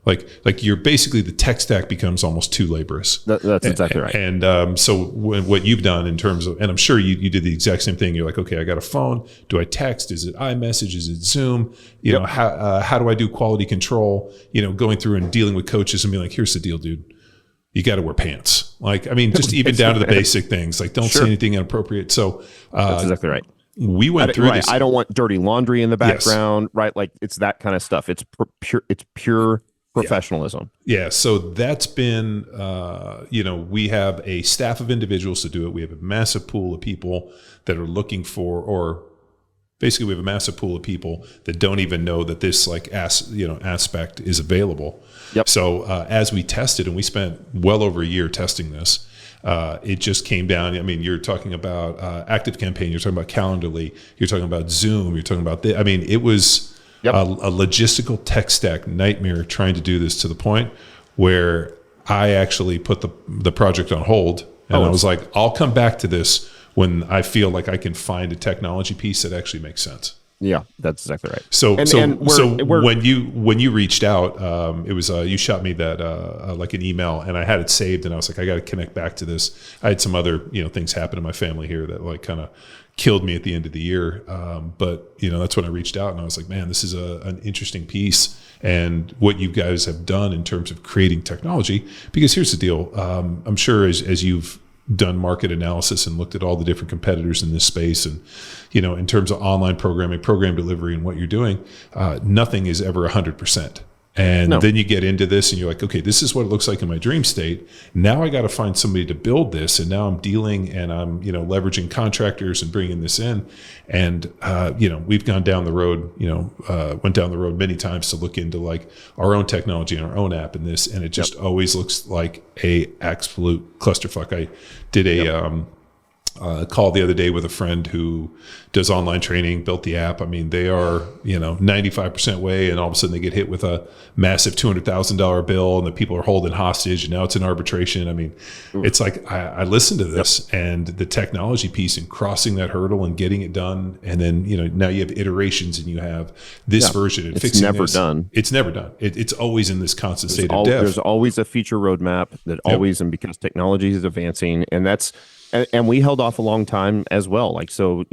like you're basically, the tech stack becomes almost too laborious. That's exactly right. And so what you've done in terms of, and I'm sure you did the exact same thing. You're like, okay, I got a phone. Do I text? Is it iMessage? Is it Zoom? How do I do quality control? Going through and dealing with coaches and being like, here's the deal, dude. You got to wear pants. Just even down to the basic things. Don't say anything inappropriate. So that's exactly right. We went through this. I don't want dirty laundry in the background, right? Like, it's that kind of stuff. It's pure professionalism. Yeah. So that's been, we have a staff of individuals to do it. We have a massive pool of people that are looking for, or basically we have a massive pool of people that don't even know that this aspect is available. Yep. So as we tested, and we spent well over a year testing this, it just came down. I mean, you're talking about Active Campaign, you're talking about Calendly, you're talking about Zoom, you're talking about it was a logistical tech stack nightmare trying to do this, to the point where I actually put the project on hold, and I was like, I'll come back to this when I feel like I can find a technology piece that actually makes sense. Yeah, that's exactly right. So when you reached out, it was you shot me that an email, and I had it saved, and I was like, I got to connect back to this. I had some other things happen in my family here that kind of killed me at the end of the year. But that's when I reached out, and I was like, man, this is an interesting piece, and what you guys have done in terms of creating technology. Because here's the deal, I'm sure as you've done market analysis and looked at all the different competitors in this space, and in terms of online programming, program delivery, and what you're doing, nothing is ever 100%. And then you get into this and you're like, okay, this is what it looks like in my dream state. Now I got to find somebody to build this. And now I'm dealing and I'm, leveraging contractors and bringing this in. And, we've gone down the road, went down the road many times to look into like our own technology and our own app in this. And it just always looks like a absolute clusterfuck. I did a, call the other day with a friend who does online training, built the app. I mean, they are, 95% way, and all of a sudden they get hit with a massive $200,000 bill and the people are holding hostage and now it's in arbitration. I mean, it's like, I listened to this and the technology piece and crossing that hurdle and getting it done. And then, now you have iterations and you have this version and fixing never done. It's never done. It's always in this constant state of dev. There's always a feature roadmap that always, and because technology is advancing, and that's, and we held off a long time as well. Like, so,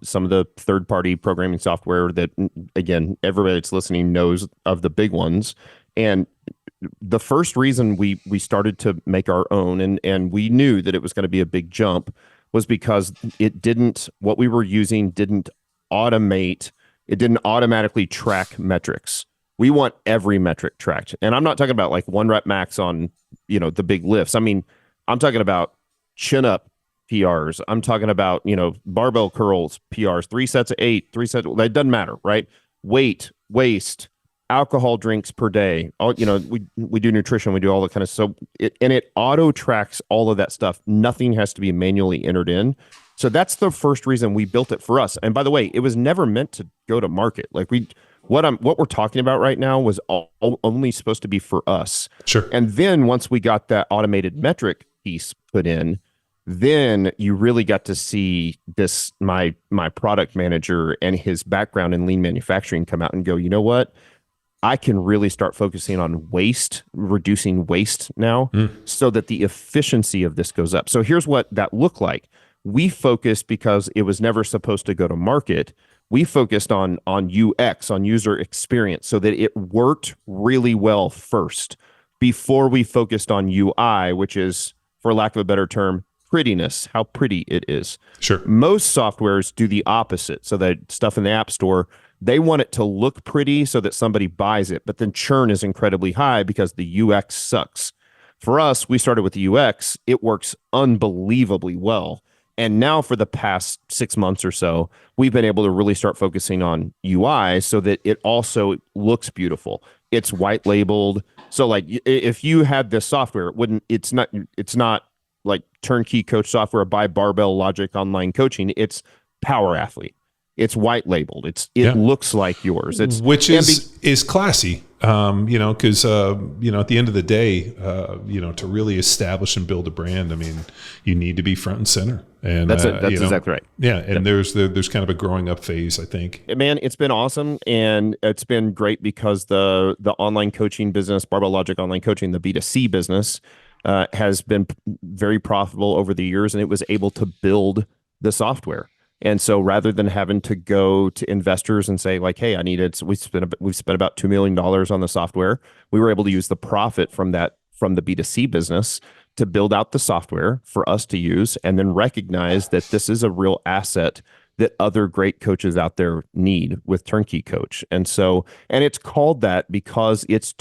some of the third-party programming software that, again, everybody that's listening knows of the big ones. And the first reason we started to make our own, and we knew that it was going to be a big jump, was because what we were using didn't automatically track metrics. We want every metric tracked. And I'm not talking about like 1 rep max on, the big lifts. I mean, I'm talking about chin up PRs. I'm talking about, barbell curls, PRs, 3 sets of 8, 3 sets. That doesn't matter, right? Weight, waist, alcohol drinks per day. All, we do nutrition, we do all that kind of stuff. It auto tracks all of that stuff. Nothing has to be manually entered in. So that's the first reason we built it for us. And by the way, it was never meant to go to market. Like what we're talking about right now was only supposed to be for us. Sure. And then once we got that automated metric piece put in, then you really got to see this, my product manager and his background in lean manufacturing come out and go, you know what? I can really start focusing on reducing waste now, so that the efficiency of this goes up. So here's what that looked like. We focused, because it was never supposed to go to market, we focused on UX, on user experience, so that it worked really well first before we focused on UI, which is, for lack of a better term, prettiness, how pretty it is. Sure. Most softwares do the opposite. So that stuff in the App Store, they want it to look pretty so that somebody buys it, but then churn is incredibly high because the UX sucks. For us, we started with the UX. It works unbelievably well. And now for the past 6 months or so, we've been able to really start focusing on UI so that it also looks beautiful. It's white labeled. So like if you had this software, it's not like turnkey coach software by Barbell Logic online coaching. It's Power Athlete. It's white labeled. It looks like yours. Which is classy. Because at the end of the day, to really establish and build a brand, I mean, you need to be front and center. And that's exactly right. Yeah, and there's kind of a growing up phase, I think. Man, it's been awesome, and it's been great because the online coaching business, Barbell Logic online coaching, the B2C business, has been very profitable over the years, and it was able to build the software. And so rather than having to go to investors and say like, hey, I need it, we've spent about $2 million on the software. We were able to use the profit from the B2C business to build out the software for us to use, and then recognize that this is a real asset that other great coaches out there need with Turnkey Coach. And it's called that because it's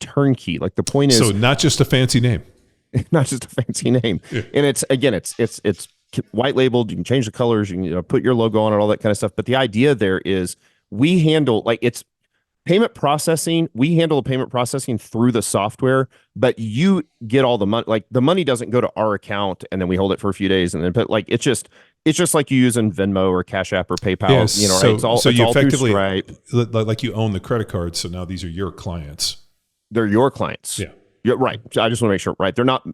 turnkey. Like the point is, so not just a fancy name. Not just a fancy name. Yeah. And it's white labeled. You can change the colors. You can put your logo on it, all that kind of stuff. But the idea there is we handle it's payment processing. We handle the payment processing through the software, but you get all the money. Like the money doesn't go to our account and then we hold it for a few days and then. But like it's just like you use in Venmo or Cash App or PayPal. Yes, right? It's all effectively through Stripe. Like you own the credit card. So now these are your clients. They're your clients. Yeah. Yeah, right. I just want to make sure, right? They're not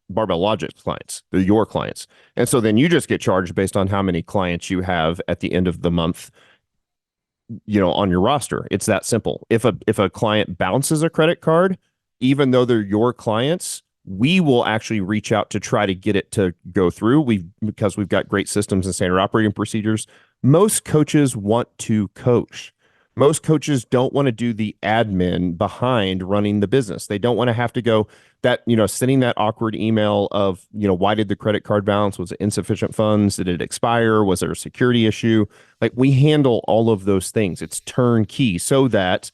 Barbell Logic clients. They're your clients. And so then you just get charged based on how many clients you have at the end of the month, on your roster. It's that simple. If a client bounces a credit card, even though they're your clients, we will actually reach out to try to get it to go through. Because we've got great systems and standard operating procedures. Most coaches want to coach. Most coaches don't want to do the admin behind running the business. They don't want to have to go that, sending that awkward email of, why did the credit card balance? Was it insufficient funds? Did it expire? Was there a security issue? Like, we handle all of those things. It's turnkey so that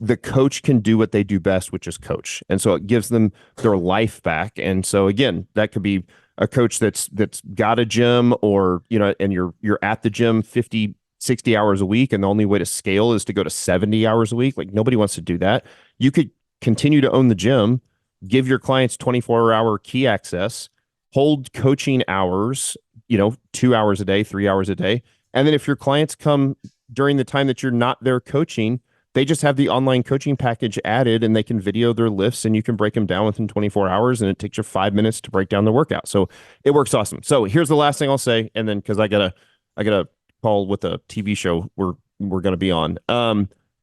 the coach can do what they do best, which is coach. And so it gives them their life back. And so again, that could be a coach that's got a gym, or, and you're at the gym 50, 60 hours a week, and the only way to scale is to go to 70 hours a week. Like, nobody wants to do that. You could continue to own the gym, give your clients 24-hour key access, hold coaching hours, 2 hours a day, 3 hours a day. And then if your clients come during the time that you're not there coaching, they just have the online coaching package added, and they can video their lifts, and you can break them down within 24 hours, and it takes you 5 minutes to break down the workout. So it works awesome. So here's the last thing I'll say, and then because I gotta call with a TV show we're going to be on.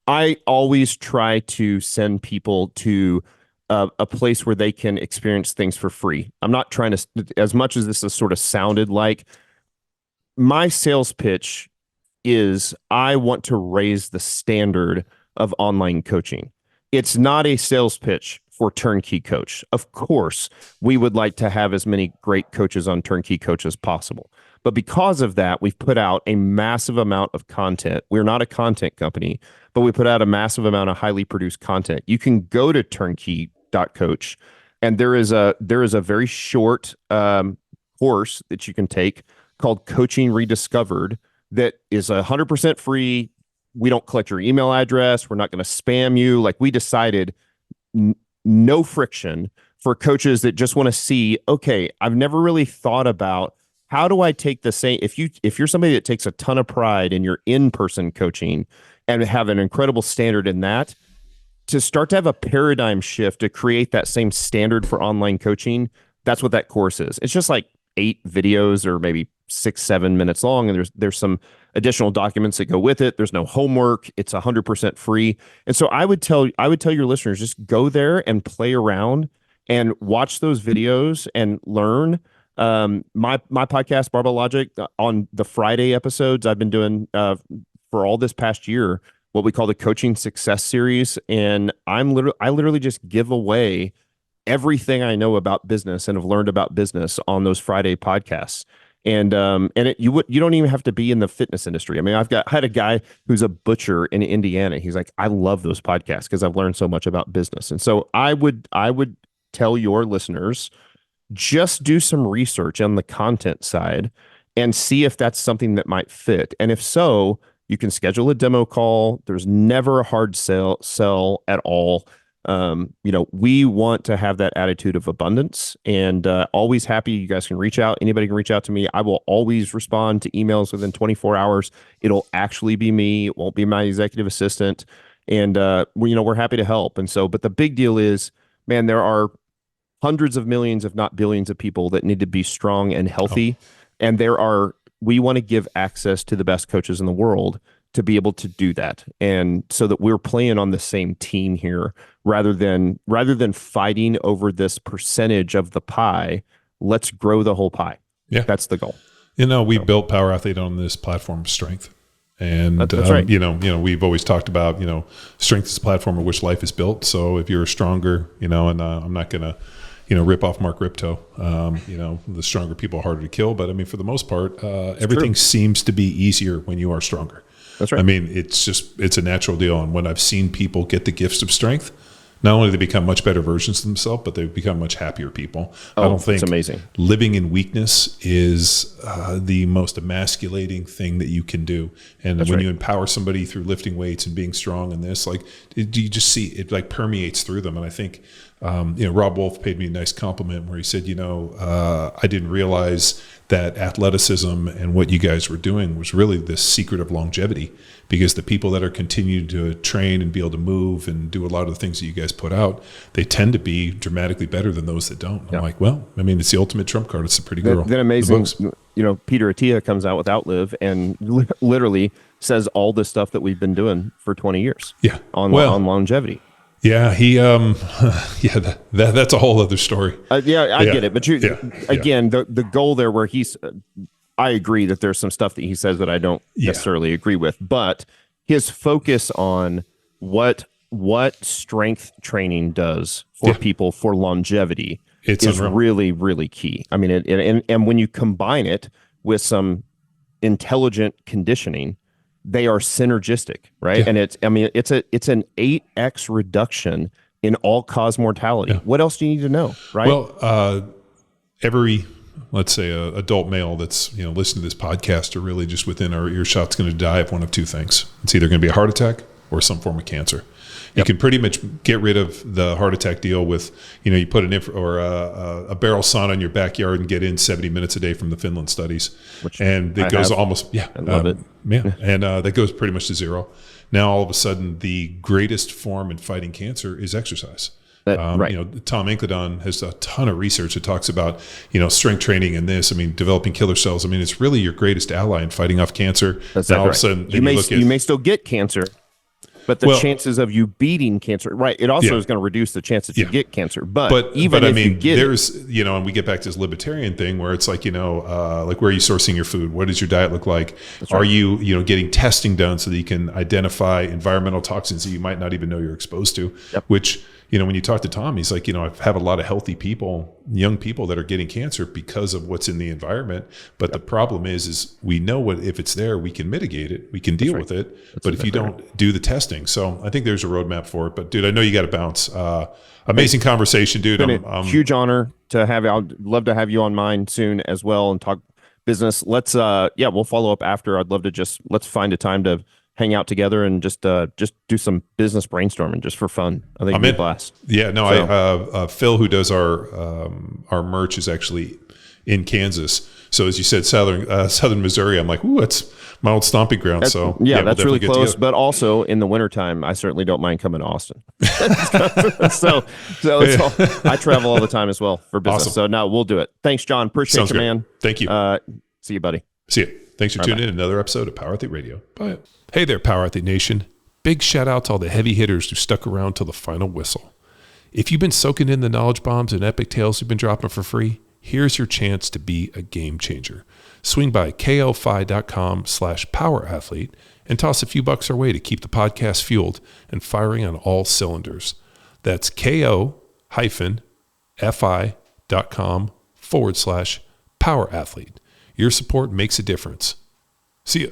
I always try to send people to a place where they can experience things for free. I'm not trying to, as much as this has sort of sounded like, my sales pitch is I want to raise the standard of online coaching. It's not a sales pitch for Turnkey Coach. Of course, we would like to have as many great coaches on Turnkey Coach as possible. But because of that, we've put out a massive amount of content. We're not a content company, but we put out a massive amount of highly produced content. You can go to turnkey.coach, and there is a very short course that you can take called Coaching Rediscovered that is 100% free. We don't collect your email address. We're not going to spam you. Like, we decided no friction for coaches that just want to see, okay, I've never really thought about how do I take the same, if you're somebody that takes a ton of pride in your in-person coaching and have an incredible standard in that, to start to have a paradigm shift to create that same standard for online coaching, that's what that course is. It's just like 8 videos or maybe 6-7 minutes long, and there's some additional documents that go with it. There's no homework. It's 100% free. And so I would tell your listeners, just go there and play around and watch those videos and learn. My podcast, Barbell Logic, on the Friday episodes, I've been doing for all this past year what we call the Coaching Success Series, and I literally just give away everything I know about business and have learned about business on those Friday podcasts. And you don't even have to be in the fitness industry. I mean, I had a guy who's a butcher in Indiana. He's like, I love those podcasts because I've learned so much about business. And so I would tell your listeners, just do some research on the content side and see if that's something that might fit. And if so, you can schedule a demo call. There's never a hard sell at all. We want to have that attitude of abundance, and always happy. You guys can reach out. Anybody can reach out to me. I will always respond to emails within 24 hours. It'll actually be me. It won't be my executive assistant. And, we're happy to help. And so, but the big deal is, man, there are hundreds of millions, if not billions of people that need to be strong and healthy. And we want to give access to the best coaches in the world to be able to do that. And so that we're playing on the same team here, rather than fighting over this percentage of the pie, let's grow the whole pie. Yeah. That's the goal. We built Power Athlete on this platform of strength. And, that's right. We've always talked about, strength is a platform on which life is built. So if you're stronger, and I'm not going to, rip off Mark Ripto. The stronger people are harder to kill. But I mean, for the most part, everything seems to be easier when you are stronger. That's right. I mean, it's a natural deal. And when I've seen people get the gifts of strength, not only do they become much better versions of themselves, but they become much happier people. I don't think it's amazing. Living in weakness is the most emasculating thing that you can do. And when you empower somebody through lifting weights and being strong in this, you just see it permeates through them. And I think, Rob Wolf paid me a nice compliment where he said, I didn't realize that athleticism and what you guys were doing was really the secret of longevity, because the people that are continuing to train and be able to move and do a lot of the things that you guys put out, they tend to be dramatically better than those that don't. Yeah. I'm like, well, I mean, it's the ultimate trump card. It's a pretty girl. Then amazing, Peter Attia comes out with Outlive and literally says all the stuff that we've been doing for 20 years. Yeah. On longevity. Yeah, he. That's a whole other story. I get it, but again, the goal there, where I agree that there's some stuff that he says that I don't necessarily agree with, but his focus on what strength training does for people for longevity is unreal. really, really key. I mean, and when you combine it with some intelligent conditioning, they are synergistic, right? Yeah. And it's an 8x reduction in all-cause mortality. Yeah. What else do you need to know, right? Well, every, let's say, adult male that's listening to this podcast or really just within our earshot is going to die of one of two things. It's either going to be a heart attack or some form of cancer. You can pretty much get rid of the heart attack deal with, you put a barrel sauna in your backyard and get in 70 minutes a day from the Finland studies. And it goes almost, I love it. Yeah. And that goes pretty much to zero. Now, all of a sudden, the greatest form in fighting cancer is exercise. Right. Tom Incledon has a ton of research that talks about, strength training and this. I mean, developing killer cells. I mean, it's really your greatest ally in fighting off cancer. That's now, all of a sudden, you may still get cancer. But the chances of you beating cancer, right? It also is going to reduce the chance that you get cancer. But if you get there's, and we get back to this libertarian thing where it's like, like where are you sourcing your food? What does your diet look like? That's right. Are you, getting testing done so that you can identify environmental toxins that you might not even know you're exposed to, which, when you talk to Tom, he's like, I have a lot of healthy people, young people that are getting cancer because of what's in the environment. But the problem is we know if it's there, we can mitigate it, we can deal with it. But if you don't do the testing, so I think there's a roadmap for it. But dude, I know you got to bounce. Amazing conversation, dude. Huge honor to have you. I'd love to have you on mine soon as well and talk business. Let's we'll follow up after. I'd love to let's find a time to hang out together and just do some business brainstorming just for fun. I think it'd be a blast. Yeah, no, Phil, who does our merch, is actually in Kansas. So as you said, southern Missouri, I'm like, ooh, that's my old stomping ground. That's that's really close. But also in the wintertime, I certainly don't mind coming to Austin. so I travel all the time as well for business. Awesome. So no, we'll do it. Thanks, John. Appreciate you, man. Thank you. See you, buddy. See you. Thanks for tuning in to another episode of Power Athlete Radio. Bye. Hey there, Power Athlete Nation. Big shout out to all the heavy hitters who stuck around till the final whistle. If you've been soaking in the knowledge bombs and epic tales we've been dropping for free, here's your chance to be a game changer. Swing by ko-fi.com/powerathlete and toss a few bucks our way to keep the podcast fueled and firing on all cylinders. That's ko-fi.com/powerathlete. Your support makes a difference. See ya.